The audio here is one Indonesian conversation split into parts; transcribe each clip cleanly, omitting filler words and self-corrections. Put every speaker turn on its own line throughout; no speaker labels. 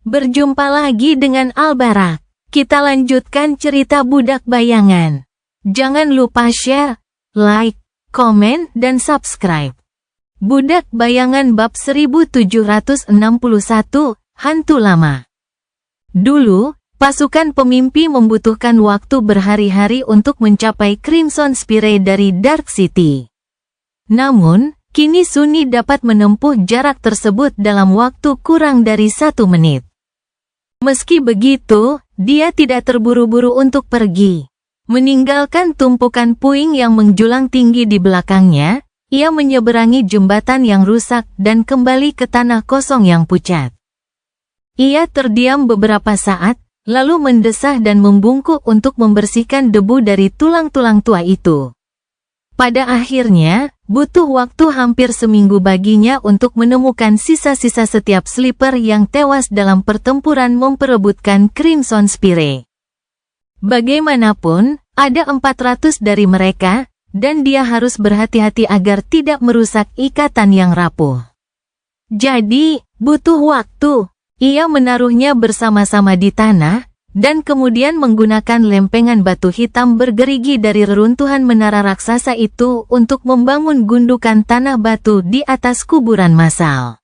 Berjumpa lagi dengan Albarak. Kita lanjutkan cerita Budak Bayangan. Jangan lupa share, like, komen, dan subscribe. Budak Bayangan bab 1761, Hantu Lama. Dulu, pasukan pemimpi membutuhkan waktu berhari-hari untuk mencapai Crimson Spire dari Dark City. Namun, kini Sunny dapat menempuh jarak tersebut dalam waktu kurang dari 1 menit. Meski begitu, dia tidak terburu-buru untuk pergi. Meninggalkan tumpukan puing yang menjulang tinggi di belakangnya, ia menyeberangi jembatan yang rusak dan kembali ke tanah kosong yang pucat. Ia terdiam beberapa saat, lalu mendesah dan membungkuk untuk membersihkan debu dari tulang-tulang tua itu. Pada akhirnya, butuh waktu hampir seminggu baginya untuk menemukan sisa-sisa setiap sleeper yang tewas dalam pertempuran memperebutkan Crimson Spire. Bagaimanapun, ada 400 dari mereka, dan dia harus berhati-hati agar tidak merusak ikatan yang rapuh. Jadi, butuh waktu. Ia menaruhnya bersama-sama di tanah, dan kemudian menggunakan lempengan batu hitam bergerigi dari reruntuhan menara raksasa itu untuk membangun gundukan tanah batu di atas kuburan massal.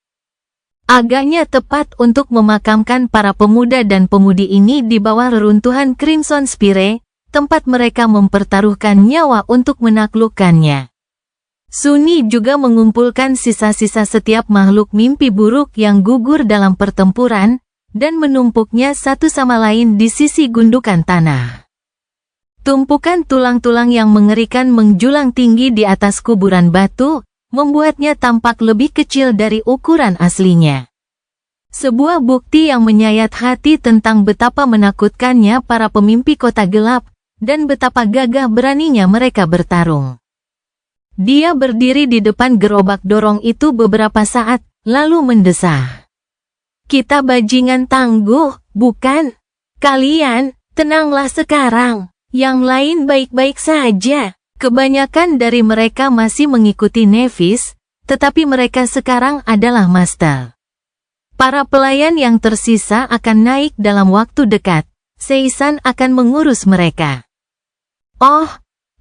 Agaknya tepat untuk memakamkan para pemuda dan pemudi ini di bawah reruntuhan Crimson Spire, tempat mereka mempertaruhkan nyawa untuk menaklukkannya. Sunny juga mengumpulkan sisa-sisa setiap makhluk mimpi buruk yang gugur dalam pertempuran, dan menumpuknya satu sama lain di sisi gundukan tanah. Tumpukan tulang-tulang yang mengerikan menjulang tinggi di atas kuburan batu, membuatnya tampak lebih kecil dari ukuran aslinya. Sebuah bukti yang menyayat hati tentang betapa menakutkannya para pemimpi kota gelap, dan betapa gagah beraninya mereka bertarung. Dia berdiri di depan gerobak dorong itu beberapa saat, lalu mendesah. Kita bajingan tangguh, bukan? Kalian, tenanglah sekarang. Yang lain baik-baik saja. Kebanyakan dari mereka masih mengikuti Nevis, tetapi mereka sekarang adalah master. Para pelayan yang tersisa akan naik dalam waktu dekat. Seisan akan mengurus mereka. Oh,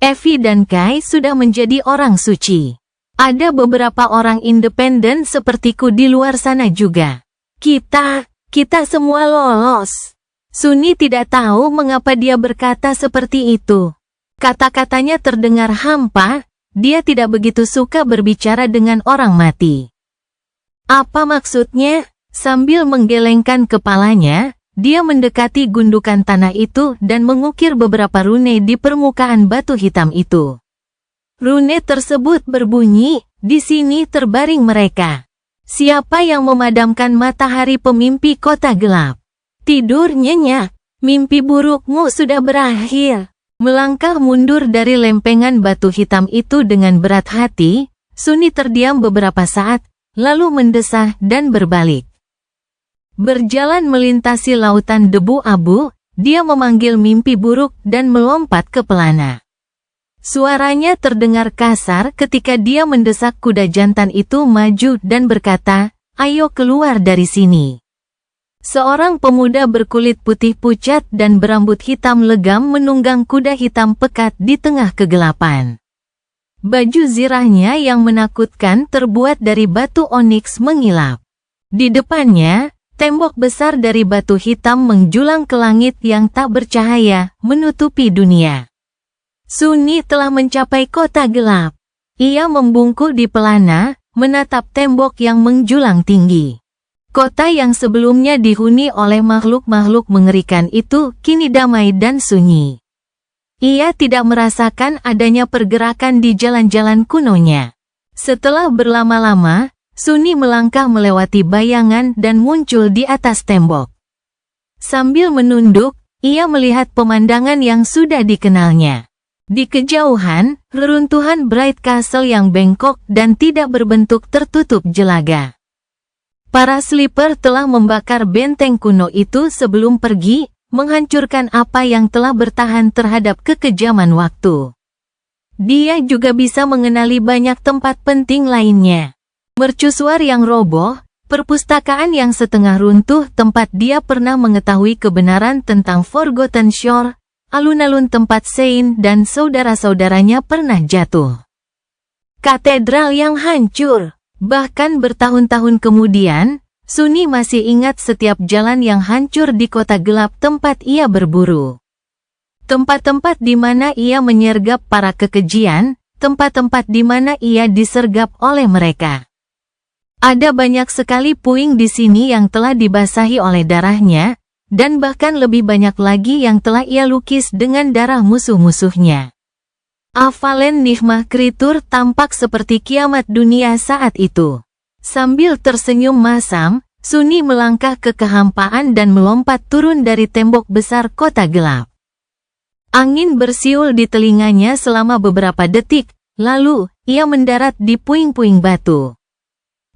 Evie dan Kai sudah menjadi orang suci. Ada beberapa orang independen sepertiku di luar sana juga. Kita semua lolos. Sunny tidak tahu mengapa dia berkata seperti itu. Kata-katanya terdengar hampa, dia tidak begitu suka berbicara dengan orang mati. Apa maksudnya? Sambil menggelengkan kepalanya, dia mendekati gundukan tanah itu dan mengukir beberapa rune di permukaan batu hitam itu. Rune tersebut berbunyi, di sini terbaring mereka. Siapa yang memadamkan matahari pemimpi kota gelap? Tidur nyenyak, mimpi burukmu sudah berakhir. Melangkah mundur dari lempengan batu hitam itu dengan berat hati, Sunny terdiam beberapa saat, lalu mendesah dan berbalik. Berjalan melintasi lautan debu abu, dia memanggil mimpi buruk dan melompat ke pelana. Suaranya terdengar kasar ketika dia mendesak kuda jantan itu maju dan berkata, "Ayo keluar dari sini." Seorang pemuda berkulit putih pucat dan berambut hitam legam menunggang kuda hitam pekat di tengah kegelapan. Baju zirahnya yang menakutkan terbuat dari batu oniks mengilap. Di depannya, tembok besar dari batu hitam menjulang ke langit yang tak bercahaya, menutupi dunia. Sunny telah mencapai kota gelap. Ia membungkuk di pelana, menatap tembok yang menjulang tinggi. Kota yang sebelumnya dihuni oleh makhluk-makhluk mengerikan itu kini damai dan sunyi. Ia tidak merasakan adanya pergerakan di jalan-jalan kunonya. Setelah berlama-lama, Sunny melangkah melewati bayangan dan muncul di atas tembok. Sambil menunduk, ia melihat pemandangan yang sudah dikenalnya. Di kejauhan, reruntuhan Bright Castle yang bengkok dan tidak berbentuk tertutup jelaga. Para sleeper telah membakar benteng kuno itu sebelum pergi, menghancurkan apa yang telah bertahan terhadap kekejaman waktu. Dia juga bisa mengenali banyak tempat penting lainnya. Mercusuar yang roboh, Perpustakaan yang setengah runtuh tempat dia pernah mengetahui kebenaran tentang Forgotten Shore, alun-alun tempat Sein dan saudara-saudaranya pernah jatuh. Katedral yang hancur. Bahkan bertahun-tahun kemudian, Sunny masih ingat setiap jalan yang hancur di kota gelap tempat ia berburu. Tempat-tempat di mana ia menyergap para kekejian, tempat-tempat di mana ia disergap oleh mereka. Ada banyak sekali puing di sini yang telah dibasahi oleh darahnya, dan bahkan lebih banyak lagi yang telah ia lukis dengan darah musuh-musuhnya. Avalen Nihmah Kritur tampak seperti kiamat dunia saat itu. Sambil tersenyum masam, Sunny melangkah ke kehampaan dan melompat turun dari tembok besar kota gelap. Angin bersiul di telinganya selama beberapa detik, lalu ia mendarat di puing-puing batu.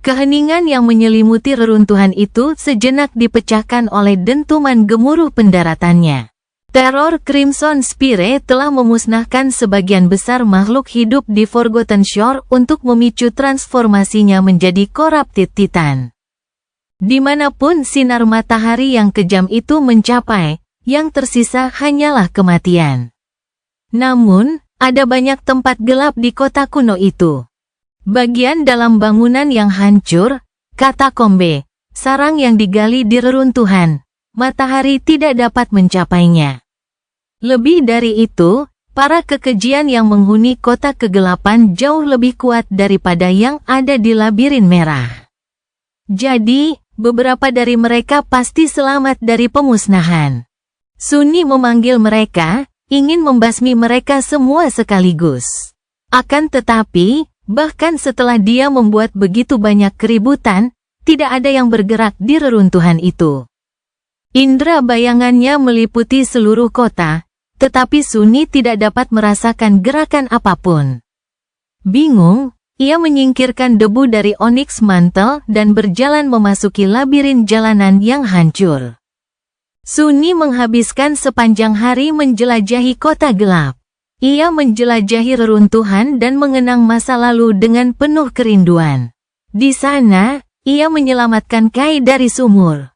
Keheningan yang menyelimuti reruntuhan itu sejenak dipecahkan oleh dentuman gemuruh pendaratannya. Teror Crimson Spire telah memusnahkan sebagian besar makhluk hidup di Forgotten Shore untuk memicu transformasinya menjadi Corrupted Titan. Dimanapun sinar matahari yang kejam itu mencapai, yang tersisa hanyalah kematian. Namun, ada banyak tempat gelap di kota kuno itu. Bagian dalam bangunan yang hancur, katakombe, sarang yang digali di reruntuhan, matahari tidak dapat mencapainya. Lebih dari itu, para kekejian yang menghuni kota kegelapan jauh lebih kuat daripada yang ada di labirin merah. Jadi, beberapa dari mereka pasti selamat dari pemusnahan. Sunny memanggil mereka, ingin membasmi mereka semua sekaligus. Akan tetapi, bahkan setelah dia membuat begitu banyak keributan, tidak ada yang bergerak di reruntuhan itu. Indra bayangannya meliputi seluruh kota, tetapi Sunny tidak dapat merasakan gerakan apapun. Bingung, ia menyingkirkan debu dari onyx mantle dan berjalan memasuki labirin jalanan yang hancur. Sunny menghabiskan sepanjang hari menjelajahi kota gelap. Ia menjelajahi reruntuhan dan mengenang masa lalu dengan penuh kerinduan. Di sana, ia menyelamatkan Kai dari sumur.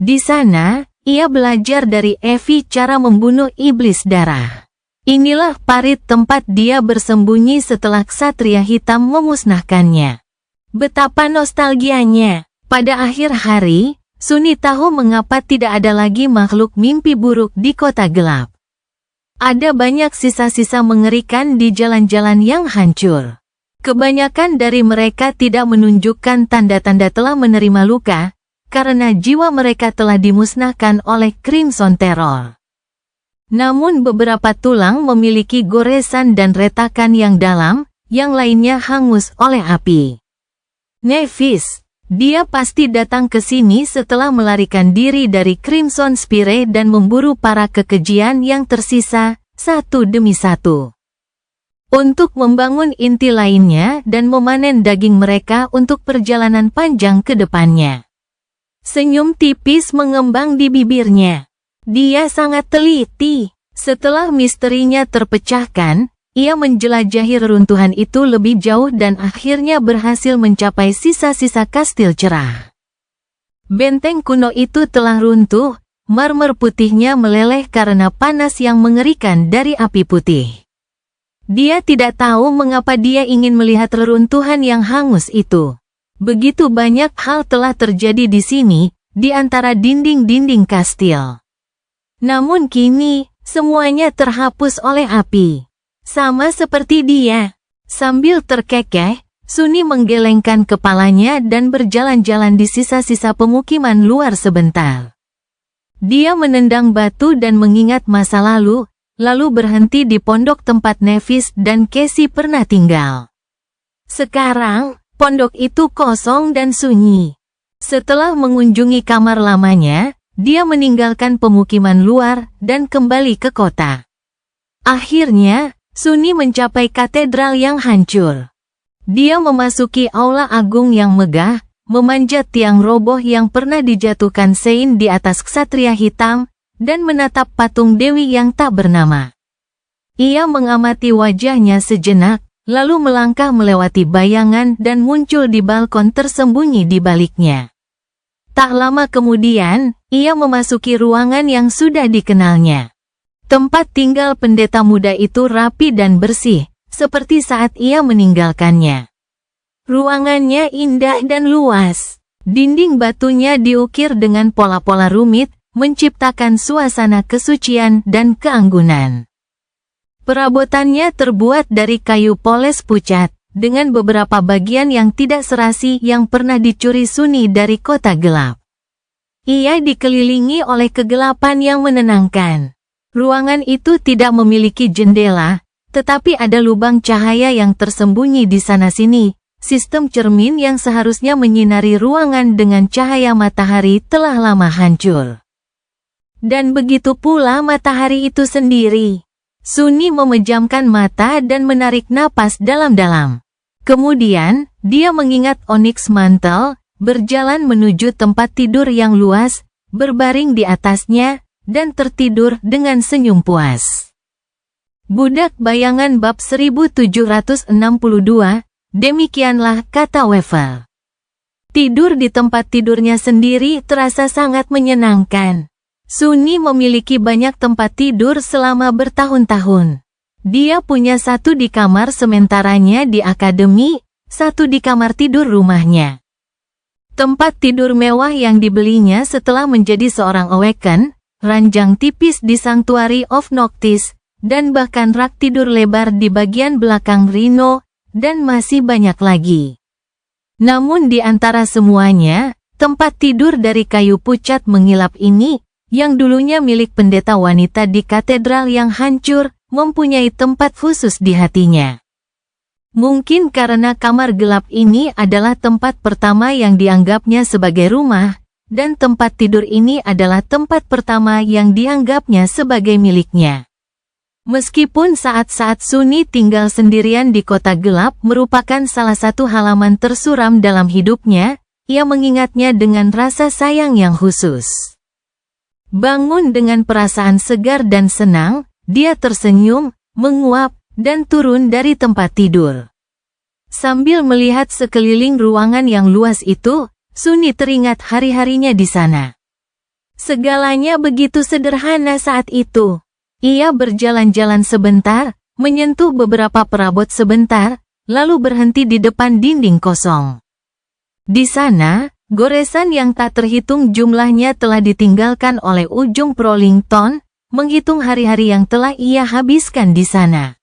Di sana, ia belajar dari Evie cara membunuh iblis darah. Inilah parit tempat dia bersembunyi setelah Ksatria Hitam memusnahkannya. Betapa nostalgianya. Pada akhir hari, Sunny tahu mengapa tidak ada lagi makhluk mimpi buruk di kota gelap. Ada banyak sisa-sisa mengerikan di jalan-jalan yang hancur. Kebanyakan dari mereka tidak menunjukkan tanda-tanda telah menerima luka, karena jiwa mereka telah dimusnahkan oleh Crimson Terror. Namun beberapa tulang memiliki goresan dan retakan yang dalam, yang lainnya hangus oleh api. Nevis, dia pasti datang ke sini setelah melarikan diri dari Crimson Spire dan memburu para kekejian yang tersisa, satu demi satu. Untuk membangun inti lainnya dan memanen daging mereka untuk perjalanan panjang ke depannya. Senyum tipis mengembang di bibirnya. Dia sangat teliti. Setelah misterinya terpecahkan, ia menjelajahi reruntuhan itu lebih jauh dan akhirnya berhasil mencapai sisa-sisa kastil cerah. Benteng kuno itu telah runtuh, marmer putihnya meleleh karena panas yang mengerikan dari api putih. Dia tidak tahu mengapa dia ingin melihat reruntuhan yang hangus itu. Begitu banyak hal telah terjadi di sini, di antara dinding-dinding kastil. Namun kini, semuanya terhapus oleh api. Sama seperti dia. Sambil terkekeh, Sunny menggelengkan kepalanya dan berjalan-jalan di sisa-sisa pemukiman luar sebentar. Dia menendang batu dan mengingat masa lalu, lalu berhenti di pondok tempat Nevis dan Cassie pernah tinggal. Sekarang, pondok itu kosong dan sunyi. Setelah mengunjungi kamar lamanya, dia meninggalkan pemukiman luar dan kembali ke kota. Akhirnya, Sunny mencapai katedral yang hancur. Dia memasuki aula agung yang megah, memanjat tiang roboh yang pernah dijatuhkan Sein di atas Ksatria Hitam, dan menatap patung dewi yang tak bernama. Ia mengamati wajahnya sejenak, lalu melangkah melewati bayangan dan muncul di balkon tersembunyi di baliknya. Tak lama kemudian, ia memasuki ruangan yang sudah dikenalnya. Tempat tinggal pendeta muda itu rapi dan bersih, seperti saat ia meninggalkannya. Ruangannya indah dan luas. Dinding batunya diukir dengan pola-pola rumit, menciptakan suasana kesucian dan keanggunan. Perabotannya terbuat dari kayu poles pucat, dengan beberapa bagian yang tidak serasi yang pernah dicuri Sunni dari kota gelap. Ia dikelilingi oleh kegelapan yang menenangkan. Ruangan itu tidak memiliki jendela, tetapi ada lubang cahaya yang tersembunyi di sana-sini. Sistem cermin yang seharusnya menyinari ruangan dengan cahaya matahari telah lama hancur. Dan begitu pula matahari itu sendiri. Sunni memejamkan mata dan menarik napas dalam-dalam. Kemudian, dia mengingat onyx mantel, berjalan menuju tempat tidur yang luas, berbaring di atasnya, dan tertidur dengan senyum puas. Budak Bayangan bab 1762, demikianlah kata Wefel. Tidur di tempat tidurnya sendiri terasa sangat menyenangkan. Sunni memiliki banyak tempat tidur selama bertahun-tahun. Dia punya satu di kamar sementaranya di akademi, satu di kamar tidur rumahnya. Tempat tidur mewah yang dibelinya setelah menjadi seorang awaken, ranjang tipis di Sanctuary of Noctis, dan bahkan rak tidur lebar di bagian belakang Rhino, dan masih banyak lagi. Namun di antara semuanya, tempat tidur dari kayu pucat mengilap ini, yang dulunya milik pendeta wanita di katedral yang hancur, mempunyai tempat khusus di hatinya. Mungkin karena kamar gelap ini adalah tempat pertama yang dianggapnya sebagai rumah, dan tempat tidur ini adalah tempat pertama yang dianggapnya sebagai miliknya. Meskipun saat-saat Sunni tinggal sendirian di kota gelap merupakan salah satu halaman tersuram dalam hidupnya, ia mengingatnya dengan rasa sayang yang khusus. Bangun dengan perasaan segar dan senang, dia tersenyum, menguap, dan turun dari tempat tidur. Sambil melihat sekeliling ruangan yang luas itu, Sunni teringat hari-harinya di sana. Segalanya begitu sederhana saat itu. Ia berjalan-jalan sebentar, menyentuh beberapa perabot sebentar, lalu berhenti di depan dinding kosong. Di sana, goresan yang tak terhitung jumlahnya telah ditinggalkan oleh ujung Prolington, menghitung hari-hari yang telah ia habiskan di sana.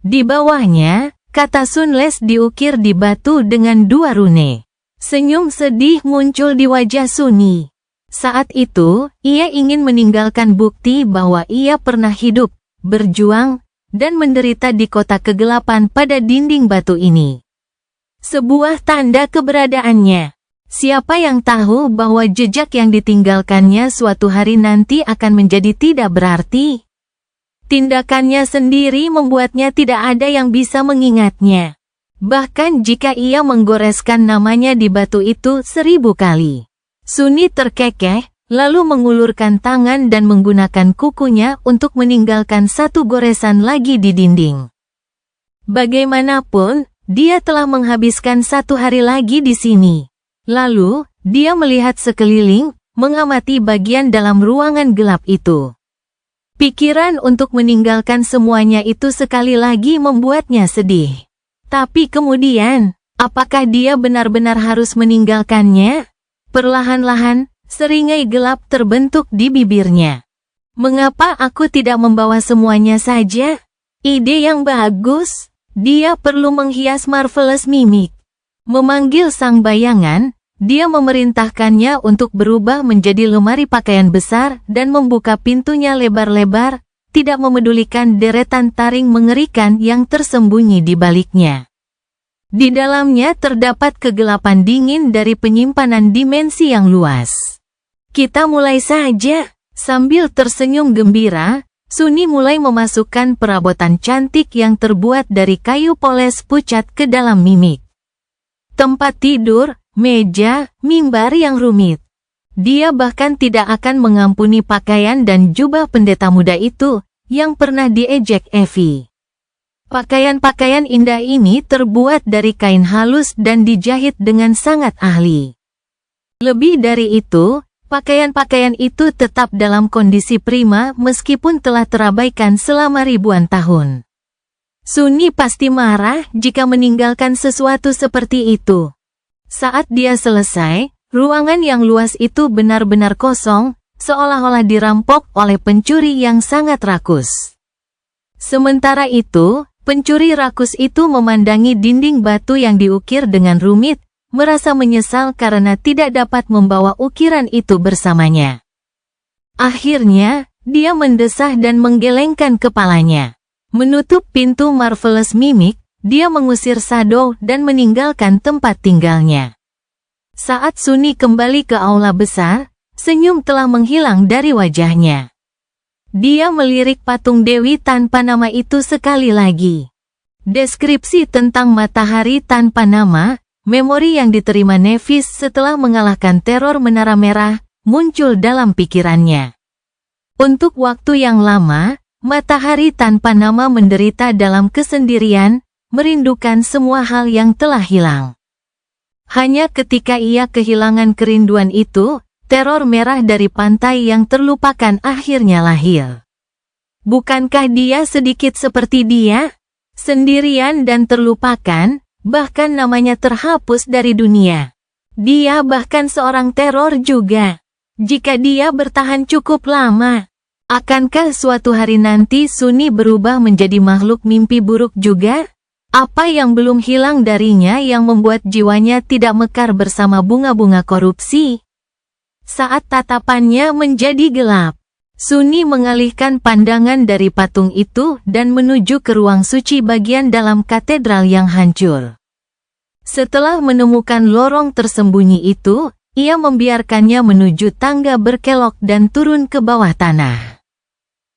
Di bawahnya, kata Sunles diukir di batu dengan 2 rune. Senyum sedih muncul di wajah Sunni. Saat itu, ia ingin meninggalkan bukti bahwa ia pernah hidup, berjuang, dan menderita di kota kegelapan pada dinding batu ini. Sebuah tanda keberadaannya. Siapa yang tahu bahwa jejak yang ditinggalkannya suatu hari nanti akan menjadi tidak berarti? Tindakannya sendiri membuatnya tidak ada yang bisa mengingatnya. Bahkan jika ia menggoreskan namanya di batu itu 1000 kali. Sunni terkekeh, lalu mengulurkan tangan dan menggunakan kukunya untuk meninggalkan satu goresan lagi di dinding. Bagaimanapun, dia telah menghabiskan 1 hari lagi di sini. Lalu, dia melihat sekeliling, mengamati bagian dalam ruangan gelap itu. Pikiran untuk meninggalkan semuanya itu sekali lagi membuatnya sedih. Tapi kemudian, apakah dia benar-benar harus meninggalkannya? Perlahan-lahan, seringai gelap terbentuk di bibirnya. Mengapa aku tidak membawa semuanya saja? Ide yang bagus. Dia perlu menghias Marvelous Mimic. Memanggil sang bayangan, dia memerintahkannya untuk berubah menjadi lemari pakaian besar dan membuka pintunya lebar-lebar, tidak memedulikan deretan taring mengerikan yang tersembunyi di baliknya. Di dalamnya terdapat kegelapan dingin dari penyimpanan dimensi yang luas. Kita mulai saja. Sambil tersenyum gembira, Sunni mulai memasukkan perabotan cantik yang terbuat dari kayu poles pucat ke dalam mimik. Tempat tidur, meja, mimbar yang rumit. Dia bahkan tidak akan mengampuni pakaian dan jubah pendeta muda itu, yang pernah diejek Evie. Pakaian-pakaian indah ini terbuat dari kain halus dan dijahit dengan sangat ahli. Lebih dari itu, pakaian-pakaian itu tetap dalam kondisi prima meskipun telah terabaikan selama ribuan tahun. Sunni pasti marah jika meninggalkan sesuatu seperti itu. Saat dia selesai, ruangan yang luas itu benar-benar kosong, seolah-olah dirampok oleh pencuri yang sangat rakus. Sementara itu, pencuri rakus itu memandangi dinding batu yang diukir dengan rumit, merasa menyesal karena tidak dapat membawa ukiran itu bersamanya. Akhirnya, dia mendesah dan menggelengkan kepalanya. Menutup pintu Marvelous Mimic, dia mengusir Shadow dan meninggalkan tempat tinggalnya. Saat Sunni kembali ke aula besar, senyum telah menghilang dari wajahnya. Dia melirik patung Dewi tanpa nama itu sekali lagi. Deskripsi tentang matahari tanpa nama, memori yang diterima Nevis setelah mengalahkan teror Menara Merah, muncul dalam pikirannya. Untuk waktu yang lama, matahari tanpa nama menderita dalam kesendirian, merindukan semua hal yang telah hilang. Hanya ketika ia kehilangan kerinduan itu, teror merah dari pantai yang terlupakan akhirnya lahir. Bukankah dia sedikit seperti dia? Sendirian dan terlupakan, bahkan namanya terhapus dari dunia. Dia bahkan seorang teror juga. Jika dia bertahan cukup lama, akankah suatu hari nanti Sunni berubah menjadi makhluk mimpi buruk juga? Apa yang belum hilang darinya yang membuat jiwanya tidak mekar bersama bunga-bunga korupsi? Saat tatapannya menjadi gelap, Sunni mengalihkan pandangan dari patung itu dan menuju ke ruang suci bagian dalam katedral yang hancur. Setelah menemukan lorong tersembunyi itu, ia membiarkannya menuju tangga berkelok dan turun ke bawah tanah.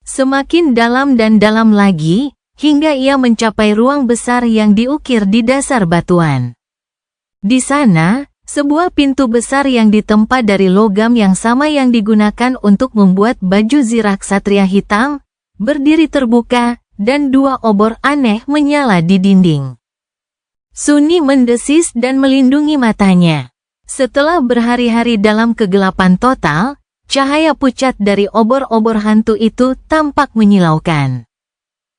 Semakin dalam dan dalam lagi, hingga ia mencapai ruang besar yang diukir di dasar batuan. Di sana, sebuah pintu besar yang ditempa dari logam yang sama yang digunakan untuk membuat baju zirak satria hitam, berdiri terbuka, dan dua obor aneh menyala di dinding. Sunni mendesis dan melindungi matanya. Setelah berhari-hari dalam kegelapan total, cahaya pucat dari obor-obor hantu itu tampak menyilaukan.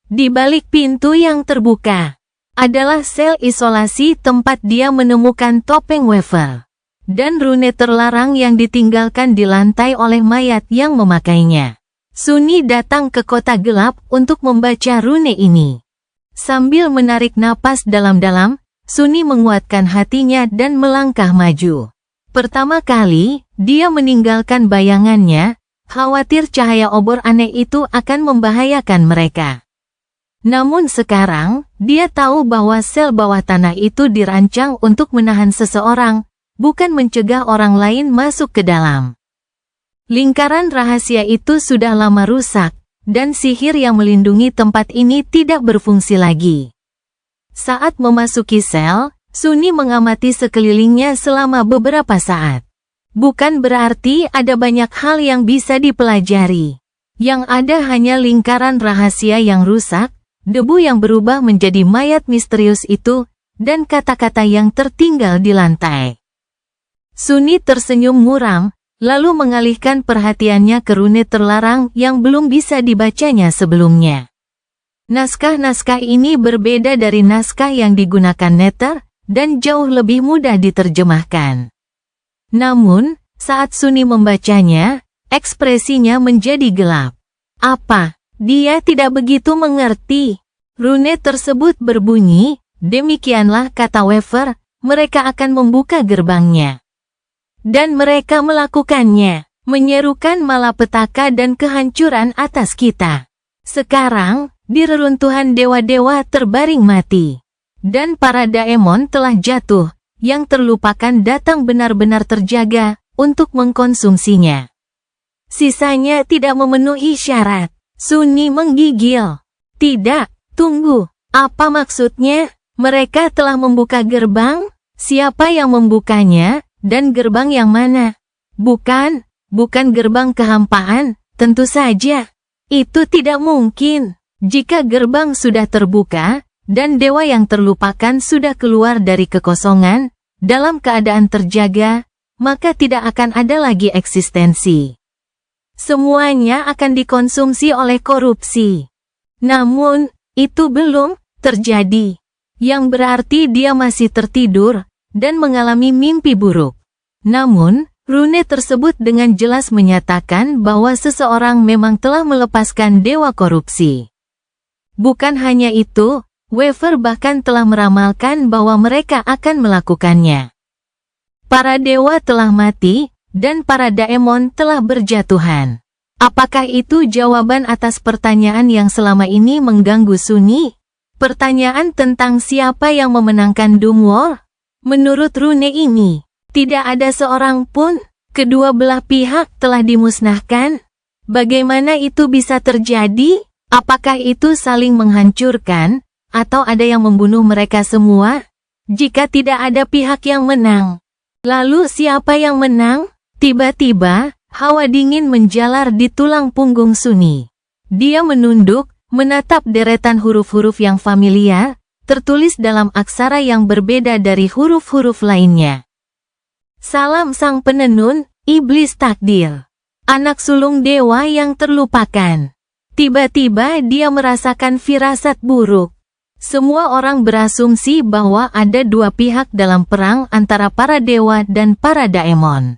Di balik pintu yang terbuka adalah sel isolasi tempat dia menemukan topeng wafer dan rune terlarang yang ditinggalkan di lantai oleh mayat yang memakainya. Sunni datang ke kota gelap untuk membaca rune ini. Sambil menarik napas dalam-dalam, Sunni menguatkan hatinya dan melangkah maju. Pertama kali, dia meninggalkan bayangannya, khawatir cahaya obor aneh itu akan membahayakan mereka. Namun sekarang, dia tahu bahwa sel bawah tanah itu dirancang untuk menahan seseorang, bukan mencegah orang lain masuk ke dalam. Lingkaran rahasia itu sudah lama rusak, dan sihir yang melindungi tempat ini tidak berfungsi lagi. Saat memasuki sel, Sunni mengamati sekelilingnya selama beberapa saat. Bukan berarti ada banyak hal yang bisa dipelajari. Yang ada hanya lingkaran rahasia yang rusak, debu yang berubah menjadi mayat misterius itu, dan kata-kata yang tertinggal di lantai. Sunni tersenyum muram, lalu mengalihkan perhatiannya ke rune terlarang yang belum bisa dibacanya sebelumnya. Naskah-naskah ini berbeda dari naskah yang digunakan Nether, dan jauh lebih mudah diterjemahkan. Namun, saat Sunni membacanya, ekspresinya menjadi gelap. Apa? Dia tidak begitu mengerti. Rune tersebut berbunyi, demikianlah kata wafer, mereka akan membuka gerbangnya. Dan mereka melakukannya, menyerukan malapetaka dan kehancuran atas kita. Sekarang, di reruntuhan dewa-dewa terbaring mati. Dan para daemon telah jatuh, yang terlupakan datang benar-benar terjaga, untuk mengkonsumsinya. Sisanya tidak memenuhi syarat. Sunni menggigil. Tidak, tunggu. Apa maksudnya? Mereka telah membuka gerbang? Siapa yang membukanya? Dan gerbang yang mana? Bukan gerbang kehampaan, tentu saja. Itu tidak mungkin. Jika gerbang sudah terbuka, dan dewa yang terlupakan sudah keluar dari kekosongan, dalam keadaan terjaga, maka tidak akan ada lagi eksistensi. Semuanya akan dikonsumsi oleh korupsi. Namun, itu belum terjadi. Yang berarti dia masih tertidur dan mengalami mimpi buruk. Namun, rune tersebut dengan jelas menyatakan bahwa seseorang memang telah melepaskan dewa korupsi. Bukan hanya itu, Weaver bahkan telah meramalkan bahwa mereka akan melakukannya. Para dewa telah mati, dan para daemon telah berjatuhan. Apakah itu jawaban atas pertanyaan yang selama ini mengganggu Sunny? Pertanyaan tentang siapa yang memenangkan Doom War? Menurut rune ini, tidak ada seorang pun. Kedua belah pihak telah dimusnahkan. Bagaimana itu bisa terjadi? Apakah itu saling menghancurkan? Atau ada yang membunuh mereka semua? Jika tidak ada pihak yang menang, lalu siapa yang menang? Tiba-tiba, hawa dingin menjalar di tulang punggung Sunny. Dia menunduk, menatap deretan huruf-huruf yang familiar, tertulis dalam aksara yang berbeda dari huruf-huruf lainnya. Salam sang penenun, iblis takdir. Anak sulung dewa yang terlupakan. Tiba-tiba dia merasakan firasat buruk. Semua orang berasumsi bahwa ada dua pihak dalam perang antara para dewa dan para daemon.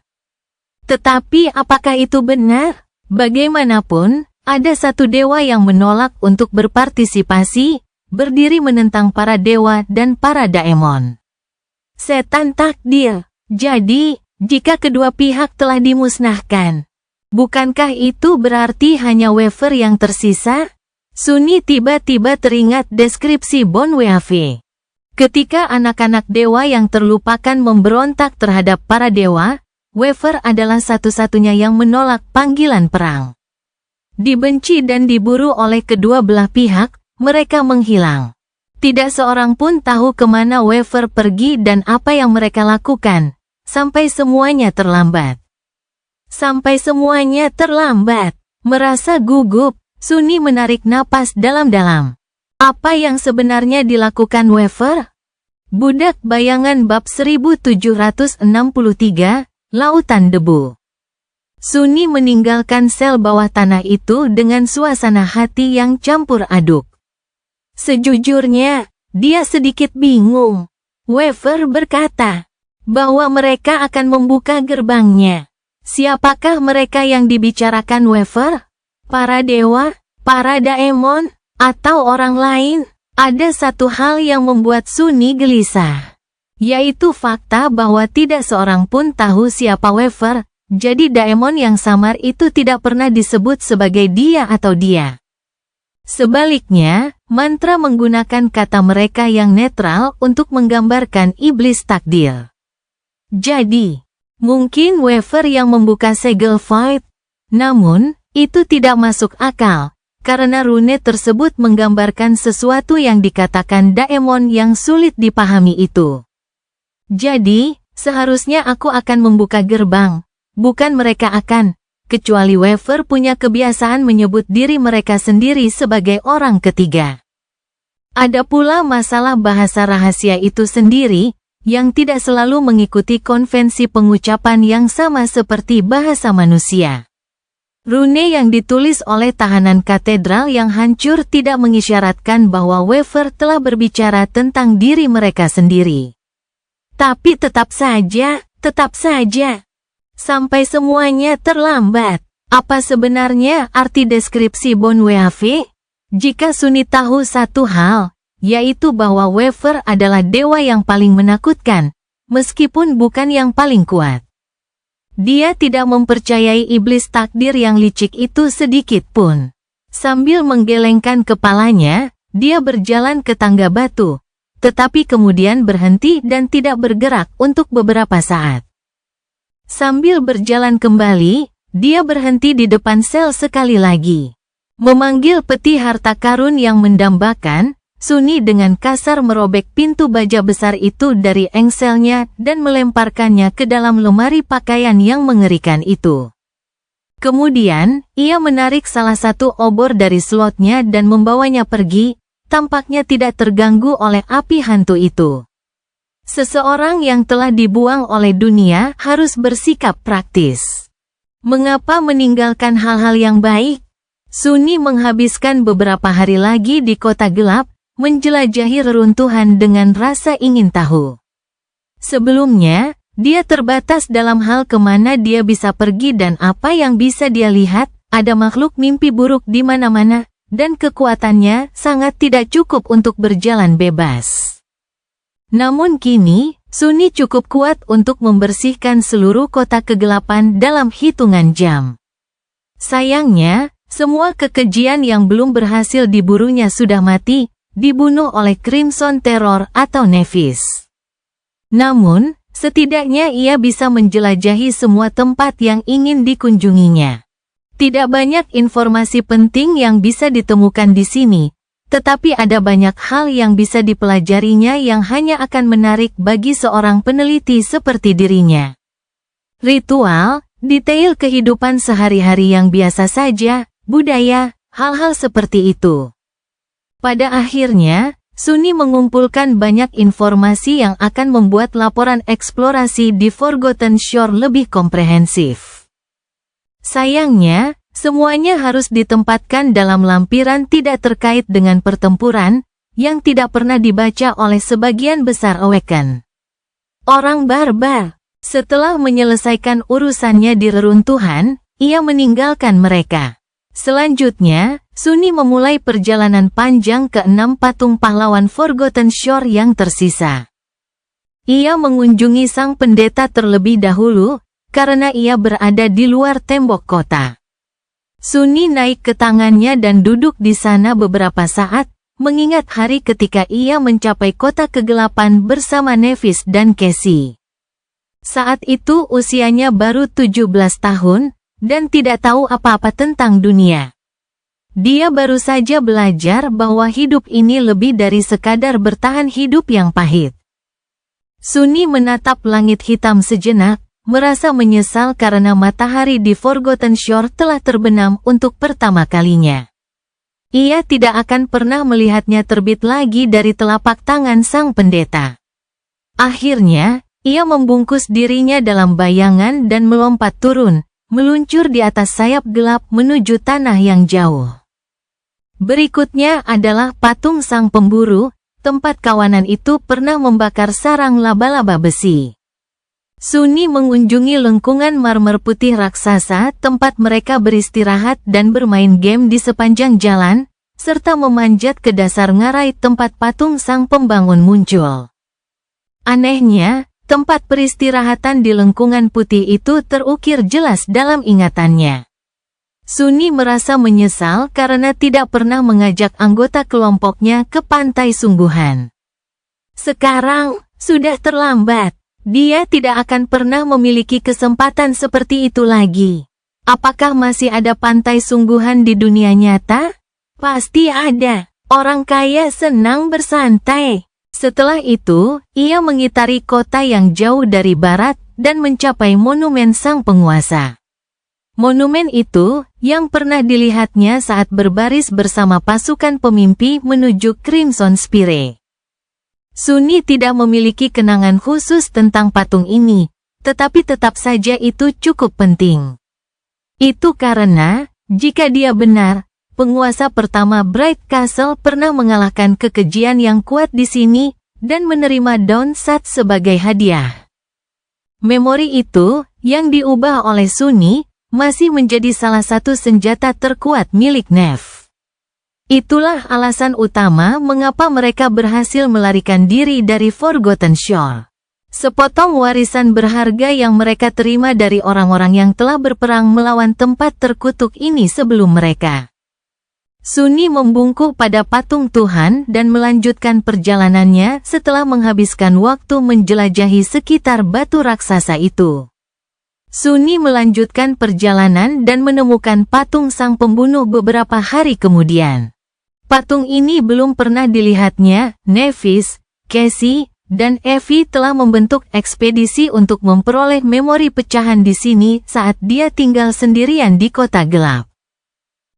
Tetapi apakah itu benar? Bagaimanapun, ada satu dewa yang menolak untuk berpartisipasi, berdiri menentang para dewa dan para daemon. Setan takdir. Jadi, jika kedua pihak telah dimusnahkan, bukankah itu berarti hanya Weaver yang tersisa? Sunny tiba-tiba teringat deskripsi Bon Weave. Ketika anak-anak dewa yang terlupakan memberontak terhadap para dewa, Weaver adalah satu-satunya yang menolak panggilan perang. Dibenci dan diburu oleh kedua belah pihak, mereka menghilang. Tidak seorang pun tahu kemana Weaver pergi dan apa yang mereka lakukan, sampai semuanya terlambat. Merasa gugup, Sunny menarik napas dalam-dalam. Apa yang sebenarnya dilakukan Weaver? Budak Bayangan bab 1763, Lautan Debu. Sunny meninggalkan sel bawah tanah itu dengan suasana hati yang campur aduk. Sejujurnya, dia sedikit bingung. Weaver berkata bahwa mereka akan membuka gerbangnya. Siapakah mereka yang dibicarakan Weaver? Para dewa, para daemon, atau orang lain? Ada satu hal yang membuat Sunny gelisah, yaitu fakta bahwa tidak seorang pun tahu siapa Weaver, jadi daemon yang samar itu tidak pernah disebut sebagai dia atau dia. Sebaliknya, mantra menggunakan kata mereka yang netral untuk menggambarkan iblis takdir. Jadi, mungkin Weaver yang membuka segel Void. Namun, itu tidak masuk akal, karena rune tersebut menggambarkan sesuatu yang dikatakan daemon yang sulit dipahami itu. Jadi, seharusnya aku akan membuka gerbang, bukan mereka akan, kecuali Weaver punya kebiasaan menyebut diri mereka sendiri sebagai orang ketiga. Ada pula masalah bahasa rahasia itu sendiri, yang tidak selalu mengikuti konvensi pengucapan yang sama seperti bahasa manusia. Rune yang ditulis oleh tahanan katedral yang hancur tidak mengisyaratkan bahwa Weaver telah berbicara tentang diri mereka sendiri. Tapi tetap saja, sampai semuanya terlambat. Apa sebenarnya arti deskripsi Bon Weave? Jika Sunny tahu satu hal, yaitu bahwa Weaver adalah dewa yang paling menakutkan, meskipun bukan yang paling kuat. Dia tidak mempercayai iblis takdir yang licik itu sedikit pun. Sambil menggelengkan kepalanya, dia berjalan ke tangga batu, tetapi kemudian berhenti dan tidak bergerak untuk beberapa saat. Sambil berjalan kembali, dia berhenti di depan sel sekali lagi. Memanggil peti harta karun yang mendambakan, Sunny dengan kasar merobek pintu baja besar itu dari engselnya dan melemparkannya ke dalam lemari pakaian yang mengerikan itu. Kemudian, ia menarik salah satu obor dari slotnya dan membawanya pergi, tampaknya tidak terganggu oleh api hantu itu. Seseorang yang telah dibuang oleh dunia harus bersikap praktis. Mengapa meninggalkan hal-hal yang baik? Sunni menghabiskan beberapa hari lagi di kota gelap, menjelajahi reruntuhan dengan rasa ingin tahu. Sebelumnya, dia terbatas dalam hal kemana dia bisa pergi dan apa yang bisa dia lihat. Ada makhluk mimpi buruk di mana-mana, dan kekuatannya sangat tidak cukup untuk berjalan bebas. Namun kini, Sunni cukup kuat untuk membersihkan seluruh kota kegelapan dalam hitungan jam. Sayangnya, semua kekejian yang belum berhasil diburunya sudah mati, dibunuh oleh Crimson Terror atau Nephis. Namun, setidaknya ia bisa menjelajahi semua tempat yang ingin dikunjunginya. Tidak banyak informasi penting yang bisa ditemukan di sini, tetapi ada banyak hal yang bisa dipelajarinya yang hanya akan menarik bagi seorang peneliti seperti dirinya. Ritual, detail kehidupan sehari-hari yang biasa saja, budaya, hal-hal seperti itu. Pada akhirnya, Sunni mengumpulkan banyak informasi yang akan membuat laporan eksplorasi di Forgotten Shore lebih komprehensif. Sayangnya, semuanya harus ditempatkan dalam lampiran tidak terkait dengan pertempuran, yang tidak pernah dibaca oleh sebagian besar Awaken. Orang barbar. Setelah menyelesaikan urusannya di reruntuhan, ia meninggalkan mereka. Selanjutnya, Sunni memulai perjalanan panjang ke 6 patung pahlawan Forgotten Shore yang tersisa. Ia mengunjungi sang pendeta terlebih dahulu, karena ia berada di luar tembok kota. Sunni naik ke tangannya dan duduk di sana beberapa saat, mengingat hari ketika ia mencapai kota kegelapan bersama Nephis dan Cassie. Saat itu usianya baru 17 tahun, dan tidak tahu apa-apa tentang dunia. Dia baru saja belajar bahwa hidup ini lebih dari sekadar bertahan hidup yang pahit. Sunni menatap langit hitam sejenak, merasa menyesal karena matahari di Forgotten Shore telah terbenam untuk pertama kalinya. Ia tidak akan pernah melihatnya terbit lagi dari telapak tangan sang pendeta. Akhirnya, ia membungkus dirinya dalam bayangan dan melompat turun, meluncur di atas sayap gelap menuju tanah yang jauh. Berikutnya adalah patung sang pemburu, tempat kawanan itu pernah membakar sarang laba-laba besi. Sunni mengunjungi lengkungan marmer putih raksasa, tempat mereka beristirahat dan bermain game di sepanjang jalan, serta memanjat ke dasar ngarai tempat patung sang pembangun muncul. Anehnya, tempat peristirahatan di lengkungan putih itu terukir jelas dalam ingatannya. Sunni merasa menyesal karena tidak pernah mengajak anggota kelompoknya ke pantai sungguhan. Sekarang, sudah terlambat. Dia tidak akan pernah memiliki kesempatan seperti itu lagi. Apakah masih ada pantai sungguhan di dunia nyata? Pasti ada. Orang kaya senang bersantai. Setelah itu, ia mengitari kota yang jauh dari barat dan mencapai monumen sang penguasa. Monumen itu, yang pernah dilihatnya saat berbaris bersama pasukan pemimpi menuju Crimson Spire. Sunni tidak memiliki kenangan khusus tentang patung ini, tetapi tetap saja itu cukup penting. Itu karena, jika dia benar, penguasa pertama Bright Castle pernah mengalahkan kekejian yang kuat di sini, dan menerima Downsat sebagai hadiah. Memori itu, yang diubah oleh Sunni, masih menjadi salah satu senjata terkuat milik Nev. Itulah alasan utama mengapa mereka berhasil melarikan diri dari Forgotten Shore. Sepotong warisan berharga yang mereka terima dari orang-orang yang telah berperang melawan tempat terkutuk ini sebelum mereka. Sunni membungkuk pada patung Tuhan dan melanjutkan perjalanannya setelah menghabiskan waktu menjelajahi sekitar batu raksasa itu. Sunni melanjutkan perjalanan dan menemukan patung sang pembunuh beberapa hari kemudian. Patung ini belum pernah dilihatnya. Nephis, Cassie, dan Evie telah membentuk ekspedisi untuk memperoleh memori pecahan di sini saat dia tinggal sendirian di kota gelap.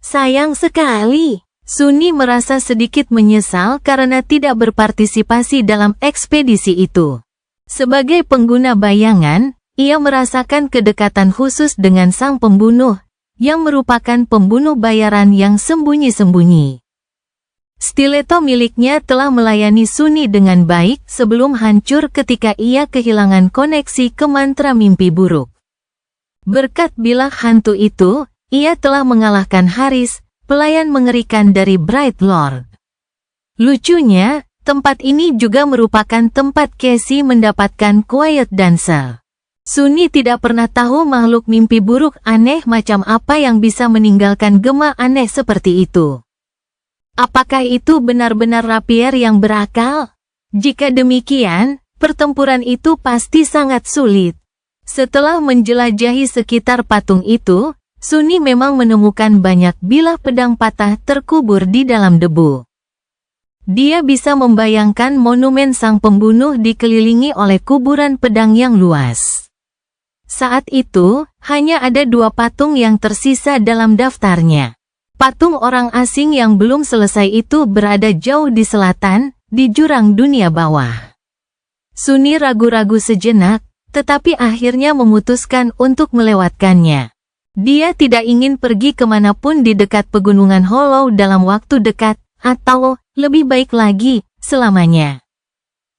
Sayang sekali, Sunni merasa sedikit menyesal karena tidak berpartisipasi dalam ekspedisi itu. Sebagai pengguna bayangan, ia merasakan kedekatan khusus dengan sang pembunuh, yang merupakan pembunuh bayaran yang sembunyi-sembunyi. Stiletto miliknya telah melayani Sunny dengan baik sebelum hancur ketika ia kehilangan koneksi ke mantra mimpi buruk. Berkat bilah hantu itu, ia telah mengalahkan Haris, pelayan mengerikan dari Bright Lord. Lucunya, tempat ini juga merupakan tempat Casey mendapatkan Quiet Dancer. Sunny tidak pernah tahu makhluk mimpi buruk aneh macam apa yang bisa meninggalkan gema aneh seperti itu. Apakah itu benar-benar rapier yang berakal? Jika demikian, pertempuran itu pasti sangat sulit. Setelah menjelajahi sekitar patung itu, Sunny memang menemukan banyak bilah pedang patah terkubur di dalam debu. Dia bisa membayangkan monumen sang pembunuh dikelilingi oleh kuburan pedang yang luas. Saat itu, hanya ada 2 patung yang tersisa dalam daftarnya. Patung orang asing yang belum selesai itu berada jauh di selatan, di jurang dunia bawah. Sunny ragu-ragu sejenak, tetapi akhirnya memutuskan untuk melewatkannya. Dia tidak ingin pergi kemanapun di dekat pegunungan Hollow dalam waktu dekat, atau, lebih baik lagi, selamanya.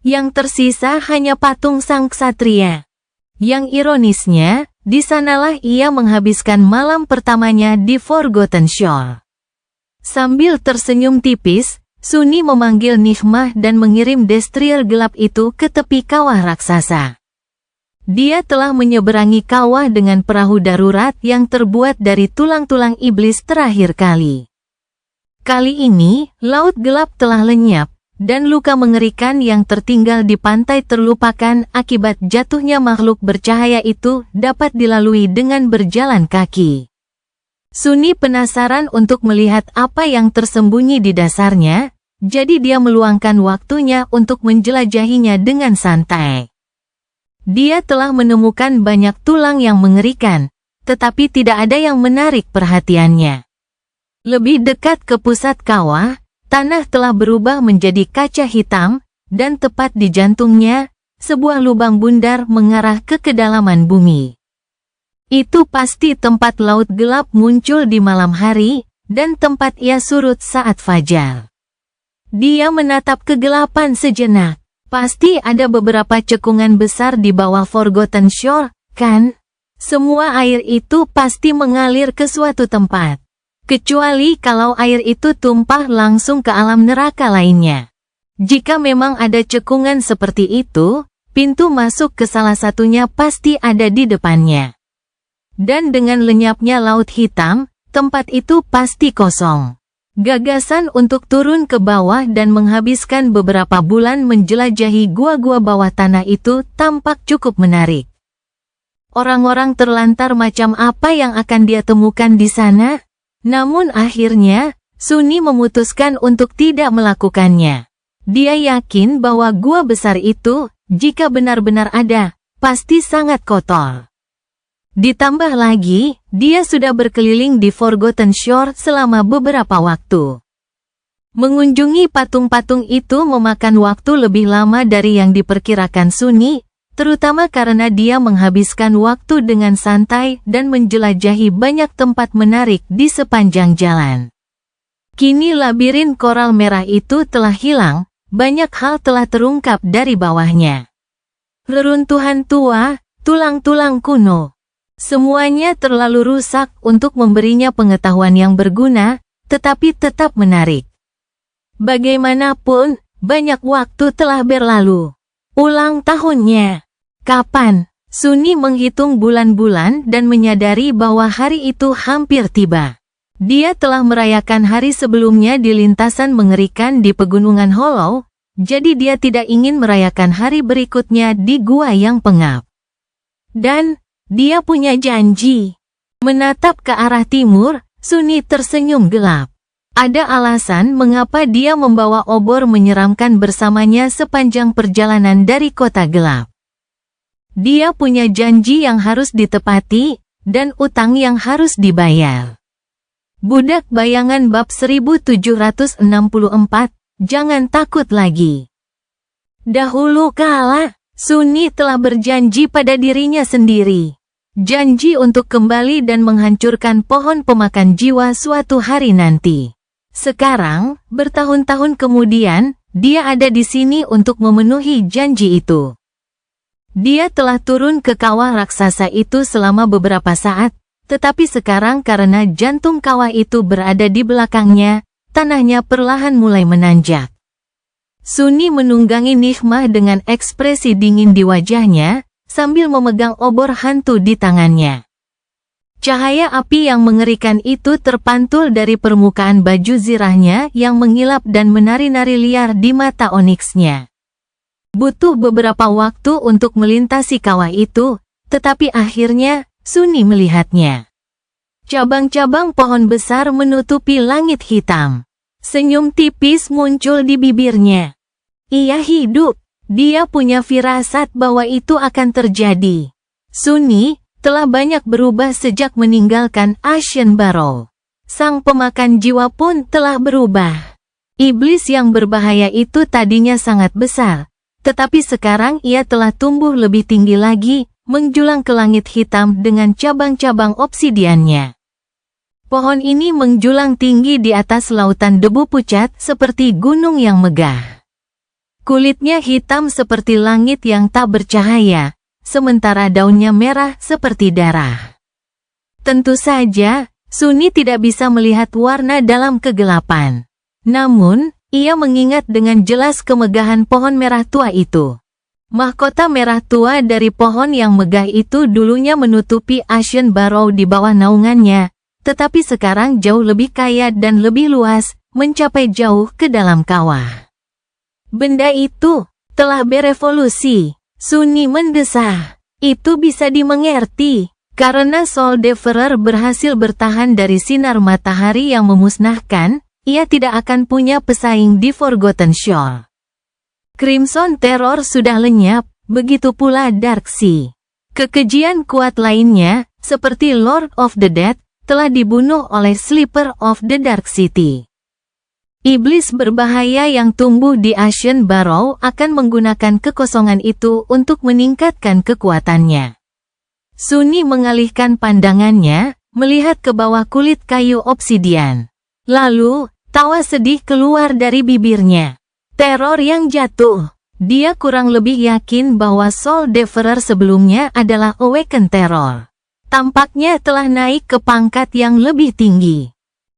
Yang tersisa hanya patung sang ksatria. Yang ironisnya, di sanalah ia menghabiskan malam pertamanya di Forgotten Shore. Sambil tersenyum tipis, Sunny memanggil Nigma dan mengirim destrier gelap itu ke tepi kawah raksasa. Dia telah menyeberangi kawah dengan perahu darurat yang terbuat dari tulang-tulang iblis terakhir kali. Kali ini, laut gelap telah lenyap, dan luka mengerikan yang tertinggal di pantai terlupakan akibat jatuhnya makhluk bercahaya itu dapat dilalui dengan berjalan kaki. Sunny penasaran untuk melihat apa yang tersembunyi di dasarnya, jadi dia meluangkan waktunya untuk menjelajahinya dengan santai. Dia telah menemukan banyak tulang yang mengerikan, tetapi tidak ada yang menarik perhatiannya. Lebih dekat ke pusat kawah, tanah telah berubah menjadi kaca hitam, dan tepat di jantungnya, sebuah lubang bundar mengarah ke kedalaman bumi. Itu pasti tempat laut gelap muncul di malam hari, dan tempat ia surut saat fajar. Dia menatap kegelapan sejenak. Pasti ada beberapa cekungan besar di bawah Forgotten Shore, kan? Semua air itu pasti mengalir ke suatu tempat. Kecuali kalau air itu tumpah langsung ke alam neraka lainnya. Jika memang ada cekungan seperti itu, pintu masuk ke salah satunya pasti ada di depannya. Dan dengan lenyapnya laut hitam, tempat itu pasti kosong. Gagasan untuk turun ke bawah dan menghabiskan beberapa bulan menjelajahi gua-gua bawah tanah itu tampak cukup menarik. Orang-orang terlantar macam apa yang akan dia temukan di sana? Namun akhirnya, Sunny memutuskan untuk tidak melakukannya. Dia yakin bahwa gua besar itu, jika benar-benar ada, pasti sangat kotor. Ditambah lagi, dia sudah berkeliling di Forgotten Shore selama beberapa waktu. Mengunjungi patung-patung itu memakan waktu lebih lama dari yang diperkirakan Sunny, terutama karena dia menghabiskan waktu dengan santai dan menjelajahi banyak tempat menarik di sepanjang jalan. Kini labirin koral merah itu telah hilang, banyak hal telah terungkap dari bawahnya. Reruntuhan tua, tulang-tulang kuno. Semuanya terlalu rusak untuk memberinya pengetahuan yang berguna, tetapi tetap menarik. Bagaimanapun, banyak waktu telah berlalu. Ulang tahunnya. Kapan? Sunny menghitung bulan-bulan dan menyadari bahwa hari itu hampir tiba. Dia telah merayakan hari sebelumnya di lintasan mengerikan di Pegunungan Hollow, jadi dia tidak ingin merayakan hari berikutnya di gua yang pengap. Dan dia punya janji. Menatap ke arah timur, Sunny tersenyum gelap. Ada alasan mengapa dia membawa obor menyeramkan bersamanya sepanjang perjalanan dari kota gelap. Dia punya janji yang harus ditepati, dan utang yang harus dibayar. Budak Bayangan bab 1764, jangan takut lagi. Dahulu kala, Sunni telah berjanji pada dirinya sendiri. Janji untuk kembali dan menghancurkan pohon pemakan jiwa suatu hari nanti. Sekarang, bertahun-tahun kemudian, dia ada di sini untuk memenuhi janji itu. Dia telah turun ke kawah raksasa itu selama beberapa saat, tetapi sekarang karena jantung kawah itu berada di belakangnya, tanahnya perlahan mulai menanjak. Sunni menunggangi Nihmah dengan ekspresi dingin di wajahnya, sambil memegang obor hantu di tangannya. Cahaya api yang mengerikan itu terpantul dari permukaan baju zirahnya yang mengilap dan menari-nari liar di mata oniksnya. Butuh beberapa waktu untuk melintasi kawah itu, tetapi akhirnya, Sunni melihatnya. Cabang-cabang pohon besar menutupi langit hitam. Senyum tipis muncul di bibirnya. Ia hidup. Dia punya firasat bahwa itu akan terjadi. Sunni telah banyak berubah sejak meninggalkan Ashen Barrow. Sang pemakan jiwa pun telah berubah. Iblis yang berbahaya itu tadinya sangat besar, tetapi sekarang ia telah tumbuh lebih tinggi lagi, menjulang ke langit hitam dengan cabang-cabang obsidiannya. Pohon ini menjulang tinggi di atas lautan debu pucat seperti gunung yang megah. Kulitnya hitam seperti langit yang tak bercahaya, sementara daunnya merah seperti darah. Tentu saja, Sunni tidak bisa melihat warna dalam kegelapan. Namun, ia mengingat dengan jelas kemegahan pohon merah tua itu. Mahkota merah tua dari pohon yang megah itu dulunya menutupi Ashen Barrow di bawah naungannya, tetapi sekarang jauh lebih kaya dan lebih luas, mencapai jauh ke dalam kawah. Benda itu telah berevolusi. Sunni mendesah. Itu bisa dimengerti, karena Soul Devourer berhasil bertahan dari sinar matahari yang memusnahkan, ia tidak akan punya pesaing di Forgotten Shore. Crimson Terror sudah lenyap, begitu pula Darksea. Kekejian kuat lainnya, seperti Lord of the Dead, telah dibunuh oleh Sleeper of the Dark City. Iblis berbahaya yang tumbuh di Ashen Barrow akan menggunakan kekosongan itu untuk meningkatkan kekuatannya. Sunni mengalihkan pandangannya, melihat ke bawah kulit kayu obsidian. Lalu, tawa sedih keluar dari bibirnya. Teror yang jatuh. Dia kurang lebih yakin bahwa Soul Devourer sebelumnya adalah Awakened Terror. Tampaknya telah naik ke pangkat yang lebih tinggi.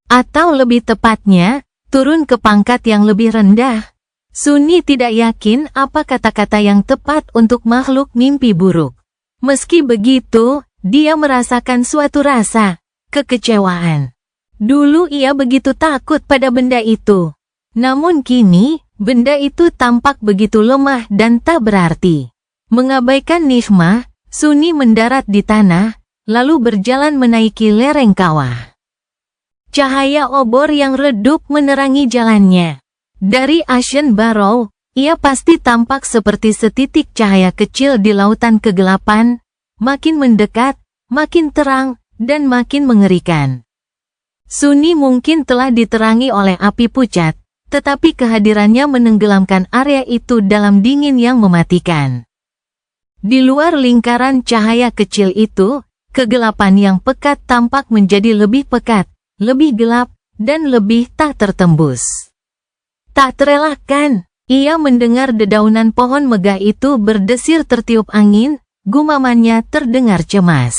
Atau lebih tepatnya, turun ke pangkat yang lebih rendah. Sunni tidak yakin apa kata-kata yang tepat untuk makhluk mimpi buruk. Meski begitu, dia merasakan suatu rasa kekecewaan. Dulu ia begitu takut pada benda itu. Namun kini, benda itu tampak begitu lemah dan tak berarti. Mengabaikan Nihmah, Sunni mendarat di tanah, lalu berjalan menaiki lereng kawah. Cahaya obor yang redup menerangi jalannya. Dari Ashen Barrow, ia pasti tampak seperti setitik cahaya kecil di lautan kegelapan, makin mendekat, makin terang, dan makin mengerikan. Sunni mungkin telah diterangi oleh api pucat, tetapi kehadirannya menenggelamkan area itu dalam dingin yang mematikan. Di luar lingkaran cahaya kecil itu, kegelapan yang pekat tampak menjadi lebih pekat, lebih gelap, dan lebih tak tertembus. Tak terelakkan, ia mendengar dedaunan pohon megah itu berdesir tertiup angin, gumamannya terdengar cemas.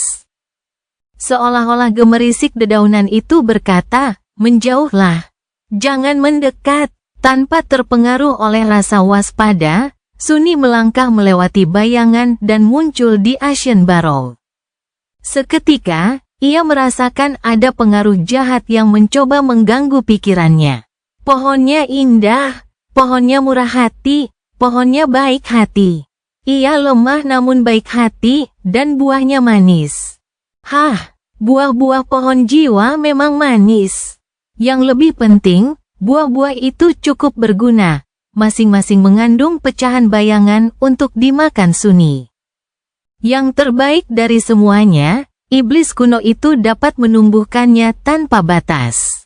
Seolah-olah gemerisik dedaunan itu berkata, menjauhlah. Jangan mendekat. Tanpa terpengaruh oleh rasa waspada, Sunni melangkah melewati bayangan dan muncul di Ashen Barrow. Seketika, ia merasakan ada pengaruh jahat yang mencoba mengganggu pikirannya. Pohonnya indah, pohonnya murah hati, pohonnya baik hati. Ia lemah namun baik hati, dan buahnya manis. Hah, buah-buah pohon jiwa memang manis. Yang lebih penting, buah-buah itu cukup berguna, masing-masing mengandung pecahan bayangan untuk dimakan Sunni. Yang terbaik dari semuanya, iblis kuno itu dapat menumbuhkannya tanpa batas.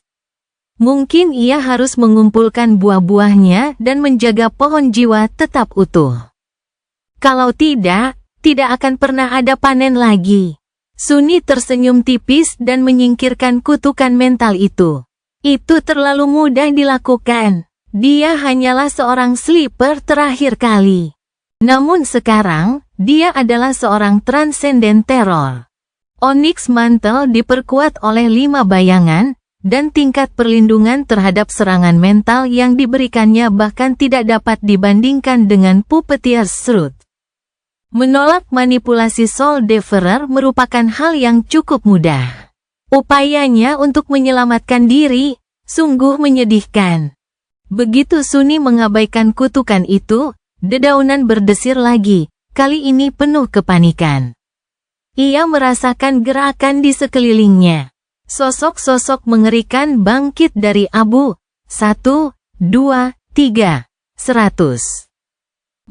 Mungkin ia harus mengumpulkan buah-buahnya dan menjaga pohon jiwa tetap utuh. Kalau tidak, tidak akan pernah ada panen lagi. Sunni tersenyum tipis dan menyingkirkan kutukan mental itu. Itu terlalu mudah dilakukan. Dia hanyalah seorang sleeper terakhir kali. Namun sekarang, dia adalah seorang transenden teror. Onyx Mantle diperkuat oleh 5 bayangan, dan tingkat perlindungan terhadap serangan mental yang diberikannya bahkan tidak dapat dibandingkan dengan Puppeteer's Shroud. Menolak manipulasi Soul Devourer merupakan hal yang cukup mudah. Upayanya untuk menyelamatkan diri, sungguh menyedihkan. Begitu Sunni mengabaikan kutukan itu, dedaunan berdesir lagi, kali ini penuh kepanikan. Ia merasakan gerakan di sekelilingnya. Sosok-sosok mengerikan bangkit dari abu. 1, 2, 3, 100.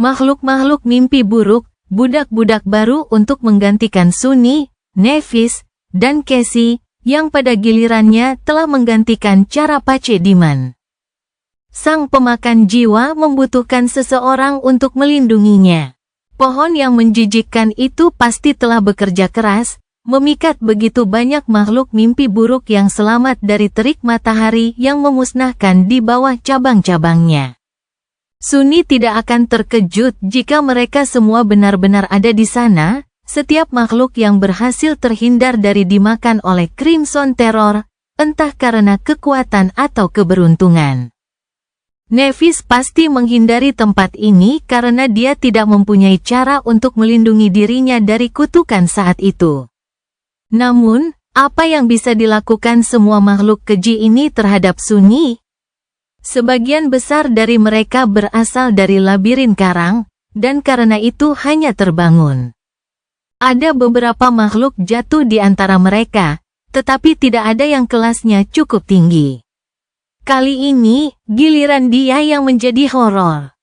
Makhluk-makhluk mimpi buruk, budak-budak baru untuk menggantikan Sunni, Nevis, dan Cassie, yang pada gilirannya telah menggantikan cara Pace Diman. Sang pemakan jiwa membutuhkan seseorang untuk melindunginya. Pohon yang menjijikkan itu pasti telah bekerja keras, memikat begitu banyak makhluk mimpi buruk yang selamat dari terik matahari yang memusnahkan di bawah cabang-cabangnya. Sunni tidak akan terkejut jika mereka semua benar-benar ada di sana. Setiap makhluk yang berhasil terhindar dari dimakan oleh Crimson Terror, entah karena kekuatan atau keberuntungan. Nevis pasti menghindari tempat ini karena dia tidak mempunyai cara untuk melindungi dirinya dari kutukan saat itu. Namun, apa yang bisa dilakukan semua makhluk keji ini terhadap Sunni? Sebagian besar dari mereka berasal dari labirin karang, dan karena itu hanya terbangun. Ada beberapa makhluk jatuh di antara mereka, tetapi tidak ada yang kelasnya cukup tinggi. Kali ini, giliran dia yang menjadi horor.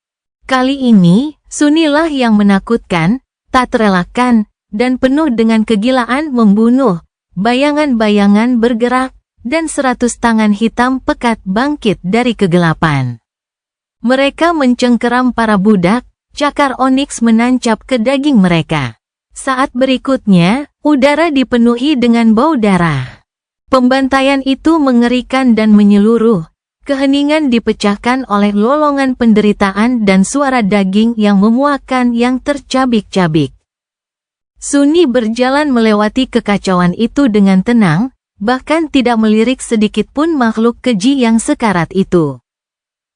Kali ini, Sunnilah yang menakutkan, tak terelakkan, dan penuh dengan kegilaan membunuh. Bayangan-bayangan bergerak, dan 100 tangan hitam pekat bangkit dari kegelapan. Mereka mencengkeram para budak, cakar onyx menancap ke daging mereka. Saat berikutnya, udara dipenuhi dengan bau darah. Pembantaian itu mengerikan dan menyeluruh. Keheningan dipecahkan oleh lolongan penderitaan dan suara daging yang memuakkan yang tercabik-cabik. Sunni berjalan melewati kekacauan itu dengan tenang, bahkan tidak melirik sedikit pun makhluk keji yang sekarat itu.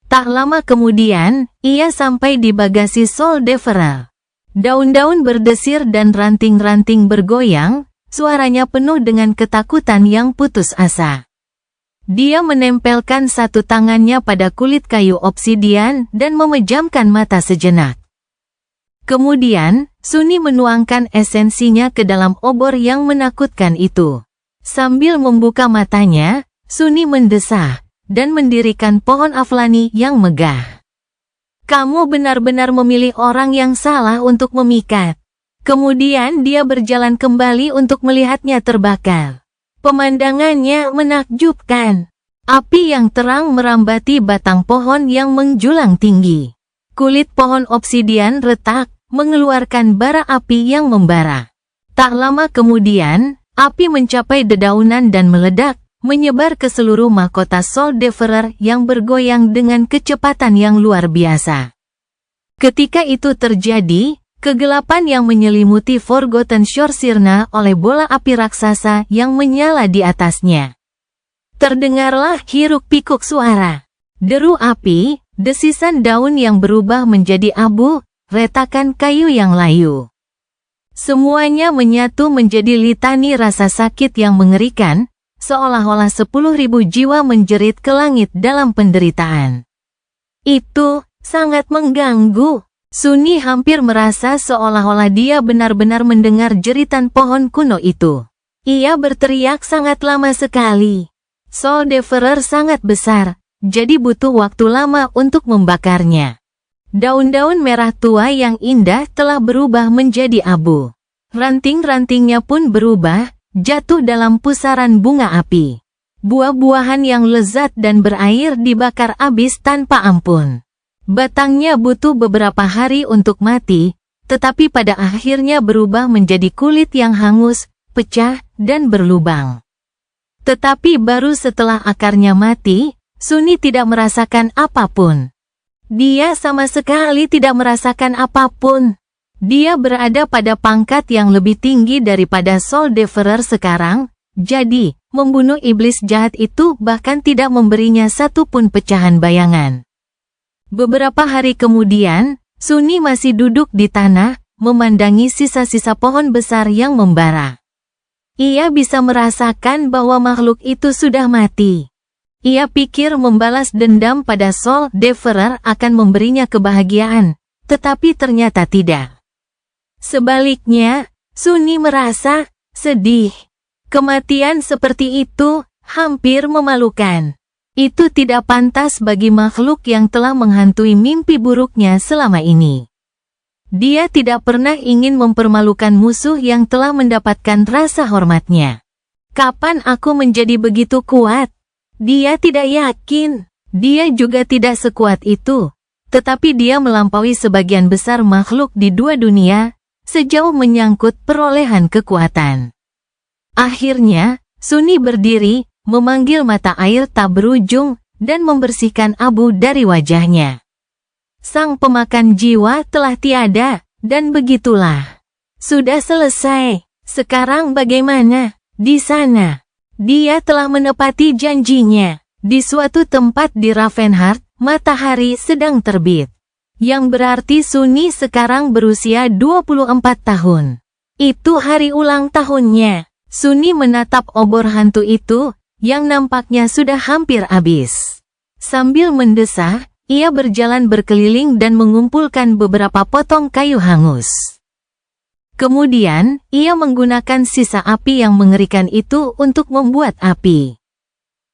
Tak lama kemudian, ia sampai di bagasi Soul Devourer. Daun-daun berdesir dan ranting-ranting bergoyang, suaranya penuh dengan ketakutan yang putus asa. Dia menempelkan satu tangannya pada kulit kayu obsidian dan memejamkan mata sejenak. Kemudian, Sunni menuangkan esensinya ke dalam obor yang menakutkan itu. Sambil membuka matanya, Sunni mendesah, dan mendirikan pohon Aflani yang megah. Kamu benar-benar memilih orang yang salah untuk memikat. Kemudian dia berjalan kembali untuk melihatnya terbakar. Pemandangannya menakjubkan. Api yang terang merambati batang pohon yang menjulang tinggi. Kulit pohon obsidian retak, mengeluarkan bara api yang membara. Tak lama kemudian, api mencapai dedaunan dan meledak, menyebar ke seluruh mahkota Soul Devourer yang bergoyang dengan kecepatan yang luar biasa. Ketika itu terjadi, kegelapan yang menyelimuti Forgotten Shore sirna oleh bola api raksasa yang menyala di atasnya. Terdengarlah hiruk-pikuk suara. Deru api, desisan daun yang berubah menjadi abu, retakan kayu yang layu. Semuanya menyatu menjadi litani rasa sakit yang mengerikan, seolah-olah 10.000 jiwa menjerit ke langit dalam penderitaan. Itu sangat mengganggu. Sunni hampir merasa seolah-olah dia benar-benar mendengar jeritan pohon kuno itu. Ia berteriak sangat lama sekali. Soul Devourer sangat besar, jadi butuh waktu lama untuk membakarnya. Daun-daun merah tua yang indah telah berubah menjadi abu. Ranting-rantingnya pun berubah, jatuh dalam pusaran bunga api. Buah-buahan yang lezat dan berair dibakar habis tanpa ampun. Batangnya butuh beberapa hari untuk mati, tetapi pada akhirnya berubah menjadi kulit yang hangus, pecah, dan berlubang. Tetapi baru setelah akarnya mati, Sunni tidak merasakan apapun. Dia sama sekali tidak merasakan apapun. Dia berada pada pangkat yang lebih tinggi daripada Soul Devourer sekarang, jadi, membunuh iblis jahat itu bahkan tidak memberinya satu pun pecahan bayangan. Beberapa hari kemudian, Sunni masih duduk di tanah, memandangi sisa-sisa pohon besar yang membara. Ia bisa merasakan bahwa makhluk itu sudah mati. Ia pikir membalas dendam pada Soul Devourer akan memberinya kebahagiaan, tetapi ternyata tidak. Sebaliknya, Sunni merasa sedih. Kematian seperti itu hampir memalukan. Itu tidak pantas bagi makhluk yang telah menghantui mimpi buruknya selama ini. Dia tidak pernah ingin mempermalukan musuh yang telah mendapatkan rasa hormatnya. Kapan aku menjadi begitu kuat? Dia tidak yakin. Dia juga tidak sekuat itu. Tetapi dia melampaui sebagian besar makhluk di dua dunia, sejauh menyangkut perolehan kekuatan. Akhirnya, Sunni berdiri, memanggil mata air tak berujung, dan membersihkan abu dari wajahnya. Sang pemakan jiwa telah tiada, dan begitulah. Sudah selesai. Sekarang bagaimana? Di sana. Dia telah menepati janjinya. Di suatu tempat di Ravenheart, matahari sedang terbit. Yang berarti Sunni sekarang berusia 24 tahun. Itu hari ulang tahunnya. Sunni menatap obor hantu itu, yang nampaknya sudah hampir habis. Sambil mendesah, ia berjalan berkeliling dan mengumpulkan beberapa potong kayu hangus. Kemudian, ia menggunakan sisa api yang mengerikan itu untuk membuat api.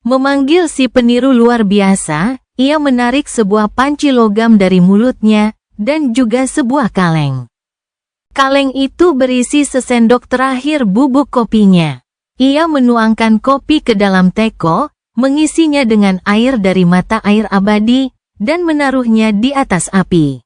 Memanggil si peniru luar biasa, ia menarik sebuah panci logam dari mulutnya, dan juga sebuah kaleng. Kaleng itu berisi sesendok terakhir bubuk kopinya. Ia menuangkan kopi ke dalam teko, mengisinya dengan air dari mata air abadi, dan menaruhnya di atas api.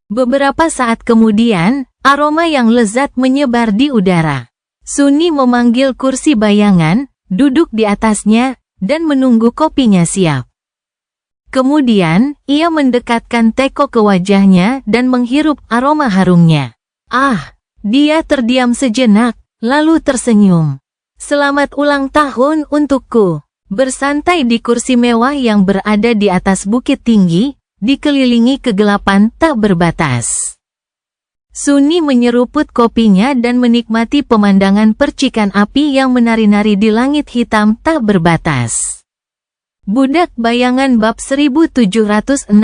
Beberapa saat kemudian, aroma yang lezat menyebar di udara. Sunni memanggil kursi bayangan, duduk di atasnya, dan menunggu kopinya siap. Kemudian, ia mendekatkan teko ke wajahnya dan menghirup aroma harumnya. Dia terdiam sejenak, lalu tersenyum. Selamat ulang tahun untukku. Bersantai di kursi mewah yang berada di atas bukit tinggi, dikelilingi kegelapan tak berbatas. Sunni menyeruput kopinya dan menikmati pemandangan percikan api yang menari-nari di langit hitam tak berbatas. Budak Bayangan bab 1765,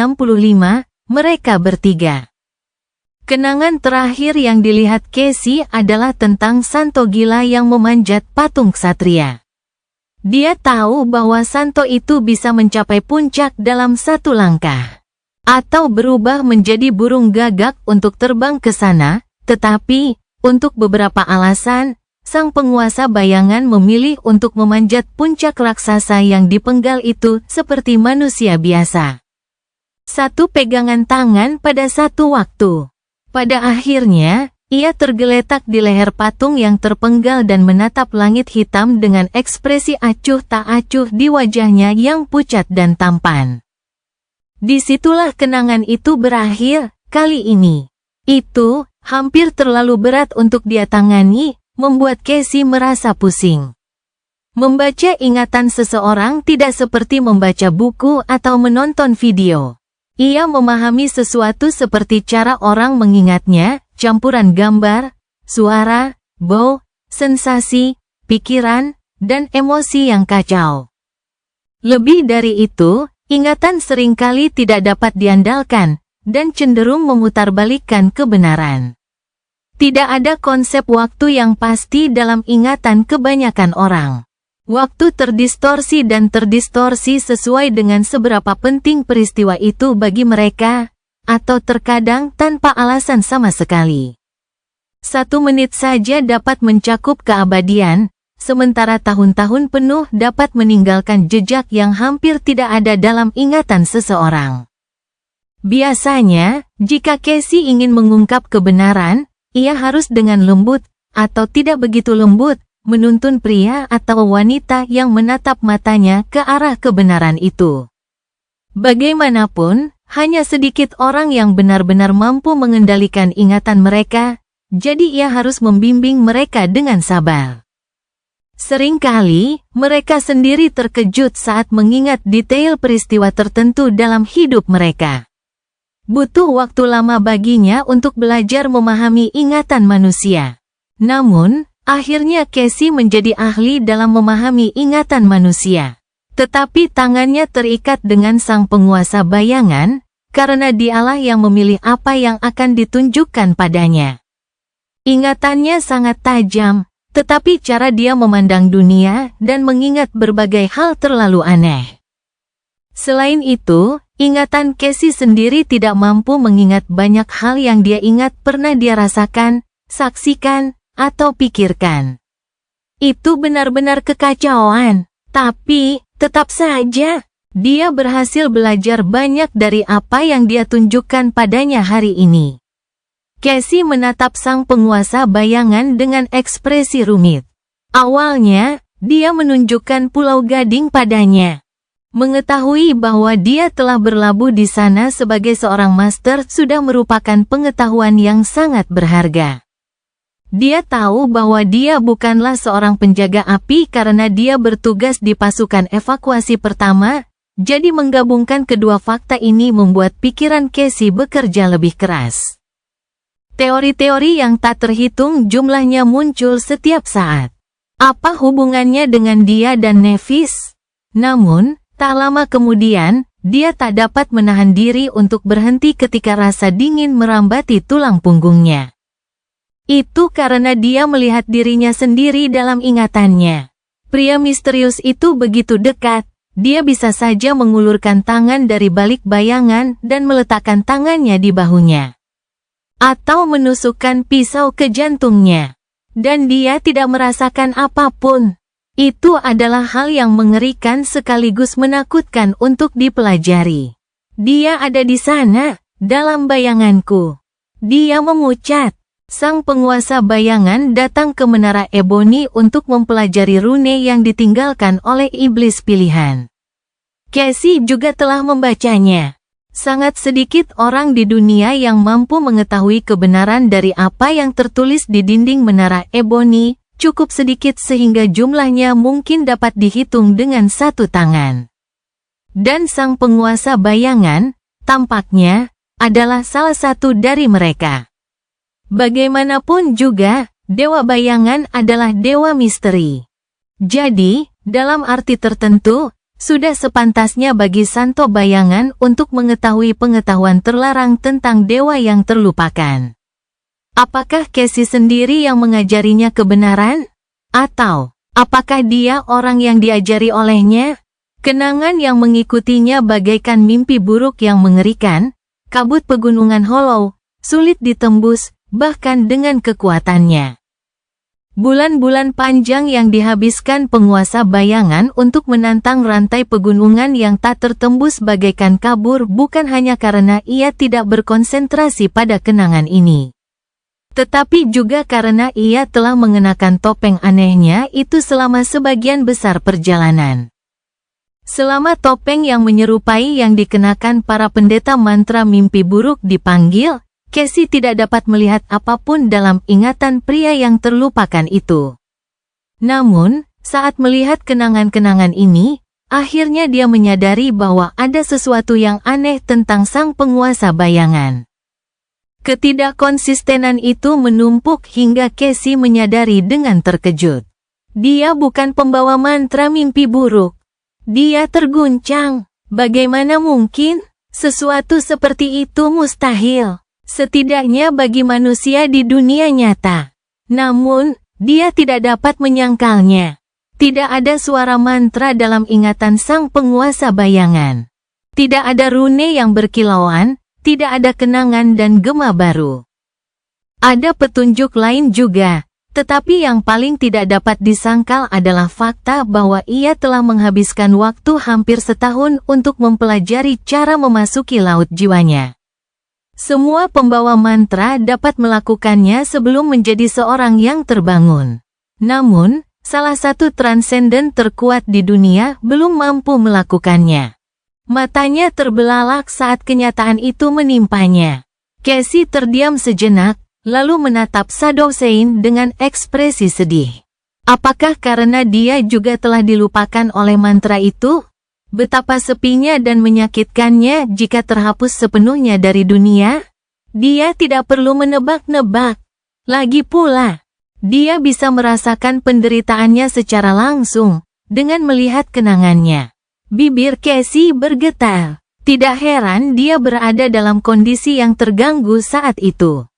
mereka bertiga. Kenangan terakhir yang dilihat Casey adalah tentang Santo gila yang memanjat patung ksatria. Dia tahu bahwa Santo itu bisa mencapai puncak dalam satu langkah. Atau berubah menjadi burung gagak untuk terbang ke sana, tetapi, untuk beberapa alasan, sang penguasa bayangan memilih untuk memanjat puncak raksasa yang dipenggal itu seperti manusia biasa. Satu pegangan tangan pada satu waktu. Pada akhirnya, ia tergeletak di leher patung yang terpenggal dan menatap langit hitam dengan ekspresi acuh tak acuh di wajahnya yang pucat dan tampan. Disitulah kenangan itu berakhir, kali ini. Itu, hampir terlalu berat untuk dia tangani, membuat Casey merasa pusing. Membaca ingatan seseorang tidak seperti membaca buku atau menonton video. Ia memahami sesuatu seperti cara orang mengingatnya, campuran gambar, suara, bau, sensasi, pikiran, dan emosi yang kacau. Lebih dari itu, ingatan seringkali tidak dapat diandalkan, dan cenderung memutarbalikkan kebenaran. Tidak ada konsep waktu yang pasti dalam ingatan kebanyakan orang. Waktu terdistorsi dan terdistorsi sesuai dengan seberapa penting peristiwa itu bagi mereka, atau terkadang tanpa alasan sama sekali. 1 menit saja dapat mencakup keabadian, sementara tahun-tahun penuh dapat meninggalkan jejak yang hampir tidak ada dalam ingatan seseorang. Biasanya, jika Casey ingin mengungkap kebenaran, ia harus dengan lembut, atau tidak begitu lembut, menuntun pria atau wanita yang menatap matanya ke arah kebenaran itu. Bagaimanapun, hanya sedikit orang yang benar-benar mampu mengendalikan ingatan mereka, jadi ia harus membimbing mereka dengan sabar. Seringkali, mereka sendiri terkejut saat mengingat detail peristiwa tertentu dalam hidup mereka. Butuh waktu lama baginya untuk belajar memahami ingatan manusia. Namun, akhirnya Casey menjadi ahli dalam memahami ingatan manusia. Tetapi tangannya terikat dengan sang penguasa bayangan, karena dialah yang memilih apa yang akan ditunjukkan padanya. Ingatannya sangat tajam, tetapi cara dia memandang dunia dan mengingat berbagai hal terlalu aneh. Selain itu, ingatan Casey sendiri tidak mampu mengingat banyak hal yang dia ingat pernah dia rasakan, saksikan, atau pikirkan. Itu benar-benar kekacauan, tapi tetap saja, dia berhasil belajar banyak dari apa yang dia tunjukkan padanya hari ini. Casey menatap sang penguasa bayangan dengan ekspresi rumit. Awalnya, dia menunjukkan Pulau Gading padanya. Mengetahui bahwa dia telah berlabuh di sana sebagai seorang master sudah merupakan pengetahuan yang sangat berharga. Dia tahu bahwa dia bukanlah seorang penjaga api karena dia bertugas di pasukan evakuasi pertama, jadi menggabungkan kedua fakta ini membuat pikiran Casey bekerja lebih keras. Teori-teori yang tak terhitung jumlahnya muncul setiap saat. Apa hubungannya dengan dia dan Nevis? Namun, tak lama kemudian, dia tak dapat menahan diri untuk berhenti ketika rasa dingin merambati tulang punggungnya. Itu karena dia melihat dirinya sendiri dalam ingatannya. Pria misterius itu begitu dekat, dia bisa saja mengulurkan tangan dari balik bayangan dan meletakkan tangannya di bahunya. Atau menusukkan pisau ke jantungnya. Dan dia tidak merasakan apapun. Itu adalah hal yang mengerikan sekaligus menakutkan untuk dipelajari. Dia ada di sana, dalam bayanganku. Dia memucat. Sang penguasa bayangan datang ke Menara Ebony untuk mempelajari rune yang ditinggalkan oleh iblis pilihan. Casey juga telah membacanya. Sangat sedikit orang di dunia yang mampu mengetahui kebenaran dari apa yang tertulis di dinding Menara Ebony, cukup sedikit sehingga jumlahnya mungkin dapat dihitung dengan satu tangan. Dan sang penguasa bayangan, tampaknya, adalah salah satu dari mereka. Bagaimanapun juga, dewa bayangan adalah dewa misteri. Jadi, dalam arti tertentu, sudah sepantasnya bagi Santo Bayangan untuk mengetahui pengetahuan terlarang tentang dewa yang terlupakan. Apakah Casey sendiri yang mengajarinya kebenaran? Atau, apakah dia orang yang diajari olehnya? Kenangan yang mengikutinya bagaikan mimpi buruk yang mengerikan, kabut pegunungan Hollow, sulit ditembus, bahkan dengan kekuatannya. Bulan-bulan panjang yang dihabiskan penguasa bayangan untuk menantang rantai pegunungan yang tak tertembus bagaikan kabur bukan hanya karena ia tidak berkonsentrasi pada kenangan ini. Tetapi juga karena ia telah mengenakan topeng anehnya itu selama sebagian besar perjalanan. Selama topeng yang menyerupai yang dikenakan para pendeta mantra mimpi buruk dipanggil, Casey tidak dapat melihat apapun dalam ingatan pria yang terlupakan itu. Namun, saat melihat kenangan-kenangan ini, akhirnya dia menyadari bahwa ada sesuatu yang aneh tentang sang penguasa bayangan. Ketidakkonsistenan itu menumpuk hingga Casey menyadari dengan terkejut. Dia bukan pembawa mantra mimpi buruk. Dia terguncang. Bagaimana mungkin? Sesuatu seperti itu mustahil. Setidaknya bagi manusia di dunia nyata. Namun, dia tidak dapat menyangkalnya. Tidak ada suara mantra dalam ingatan sang penguasa bayangan. Tidak ada rune yang berkilauan, tidak ada kenangan dan gema baru. Ada petunjuk lain juga, Tetapi yang paling tidak dapat disangkal adalah fakta bahwa ia telah menghabiskan waktu hampir setahun untuk mempelajari cara memasuki laut jiwanya. Semua pembawa mantra dapat melakukannya sebelum menjadi seorang yang terbangun. Namun, salah satu transenden terkuat di dunia belum mampu melakukannya. Matanya terbelalak saat kenyataan itu menimpanya. Casey terdiam sejenak, lalu menatap Sadosein dengan ekspresi sedih. Apakah karena dia juga telah dilupakan oleh mantra itu? Betapa sepinya dan menyakitkannya jika terhapus sepenuhnya dari dunia? Dia tidak perlu menebak-nebak. Lagi pula, dia bisa merasakan penderitaannya secara langsung dengan melihat kenangannya. Bibir Casey bergetar. Tidak heran dia berada dalam kondisi yang terganggu saat itu.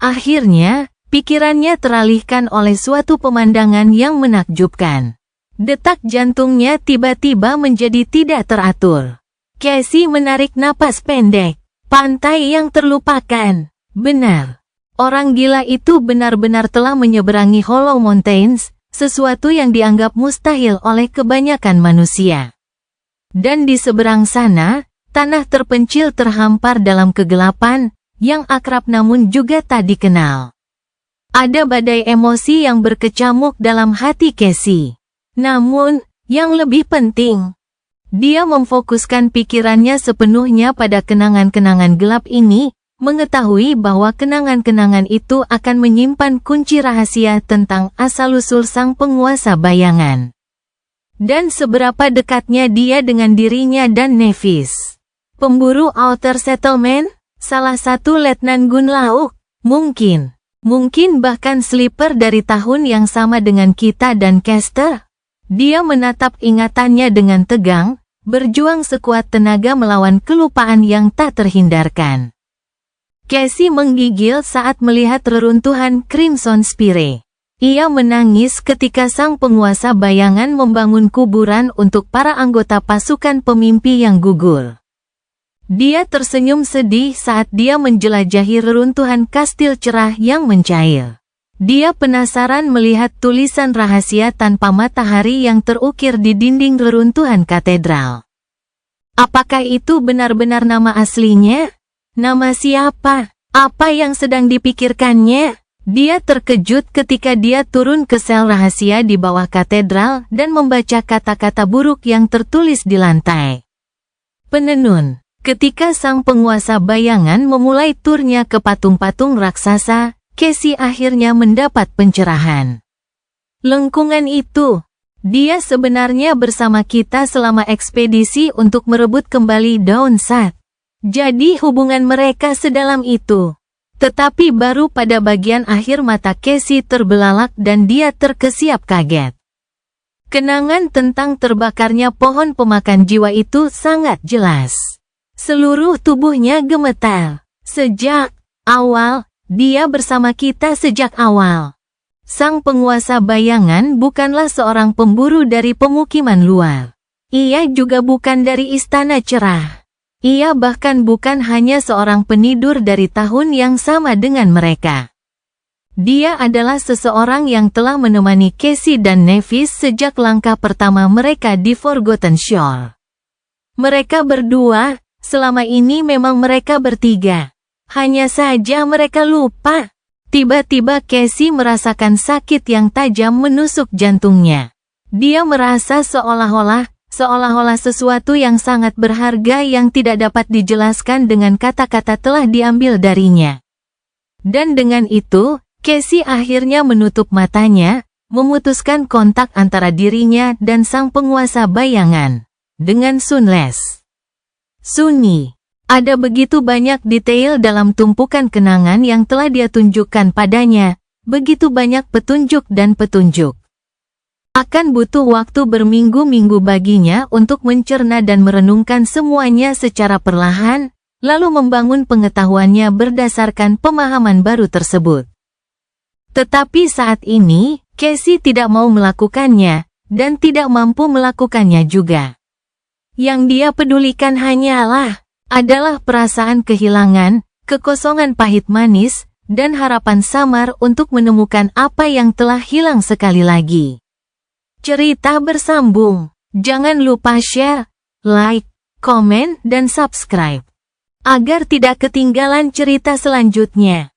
Akhirnya, pikirannya teralihkan oleh suatu pemandangan yang menakjubkan. Detak jantungnya tiba-tiba menjadi tidak teratur. Casey menarik napas pendek. Pantai yang terlupakan. Benar. Orang gila itu benar-benar telah menyeberangi Hollow Mountains, sesuatu yang dianggap mustahil oleh kebanyakan manusia. Dan di seberang sana, tanah terpencil terhampar dalam kegelapan, yang akrab namun juga tak dikenal. Ada badai emosi yang berkecamuk dalam hati Casey. Namun, yang lebih penting, dia memfokuskan pikirannya sepenuhnya pada kenangan-kenangan gelap ini, mengetahui bahwa kenangan-kenangan itu akan menyimpan kunci rahasia tentang asal-usul sang penguasa bayangan. Dan seberapa dekatnya dia dengan dirinya dan Nevis. Pemburu Outer Settlement, salah satu Letnan Gun Lauk, mungkin bahkan Sleeper dari tahun yang sama dengan kita dan Caster. Dia menatap ingatannya dengan tegang, berjuang sekuat tenaga melawan kelupaan yang tak terhindarkan. Casey menggigil saat melihat reruntuhan Crimson Spire. Ia menangis ketika sang penguasa bayangan membangun kuburan untuk para anggota pasukan pemimpi yang gugur. Dia tersenyum sedih saat dia menjelajahi reruntuhan kastil cerah yang mencair. Dia penasaran melihat tulisan rahasia tanpa matahari yang terukir di dinding reruntuhan katedral. Apakah itu benar-benar nama aslinya? Nama siapa? Apa yang sedang dipikirkannya? Dia terkejut ketika dia turun ke sel rahasia di bawah katedral dan membaca kata-kata buruk yang tertulis di lantai. Penenun. Ketika sang penguasa bayangan memulai turnya ke patung-patung raksasa, Casey akhirnya mendapat pencerahan. Lengkungan itu, dia sebenarnya bersama kita selama ekspedisi untuk merebut kembali Downsat. Jadi hubungan mereka sedalam itu. Tetapi baru pada bagian akhir mata Casey terbelalak dan dia terkesiap kaget. Kenangan tentang terbakarnya pohon pemakan jiwa itu sangat jelas. Seluruh tubuhnya gemetar. Sejak awal, dia bersama kita sejak awal. Sang penguasa bayangan bukanlah seorang pemburu dari pemukiman luar. Ia juga bukan dari istana cerah. Ia bahkan bukan hanya seorang penidur dari tahun yang sama dengan mereka. Dia adalah seseorang yang telah menemani Casey dan Nevis sejak langkah pertama mereka di Forgotten Shore. Mereka berdua, selama ini memang mereka bertiga. Hanya saja mereka lupa. Tiba-tiba Casey merasakan sakit yang tajam menusuk jantungnya. Dia merasa seolah-olah sesuatu yang sangat berharga yang tidak dapat dijelaskan dengan kata-kata telah diambil darinya. Dan dengan itu, Casey akhirnya menutup matanya, memutuskan kontak antara dirinya dan sang penguasa bayangan, dengan Sunless. Sunyi. Ada begitu banyak detail dalam tumpukan kenangan yang telah dia tunjukkan padanya, begitu banyak petunjuk dan petunjuk. Akan butuh waktu berminggu-minggu baginya untuk mencerna dan merenungkan semuanya secara perlahan, lalu membangun pengetahuannya berdasarkan pemahaman baru tersebut. Tetapi saat ini, Casey tidak mau melakukannya, dan tidak mampu melakukannya juga. Yang dia pedulikan adalah perasaan kehilangan, kekosongan pahit manis, dan harapan samar untuk menemukan apa yang telah hilang sekali lagi. Cerita bersambung. Jangan lupa share, like, komen, dan subscribe agar tidak ketinggalan cerita selanjutnya.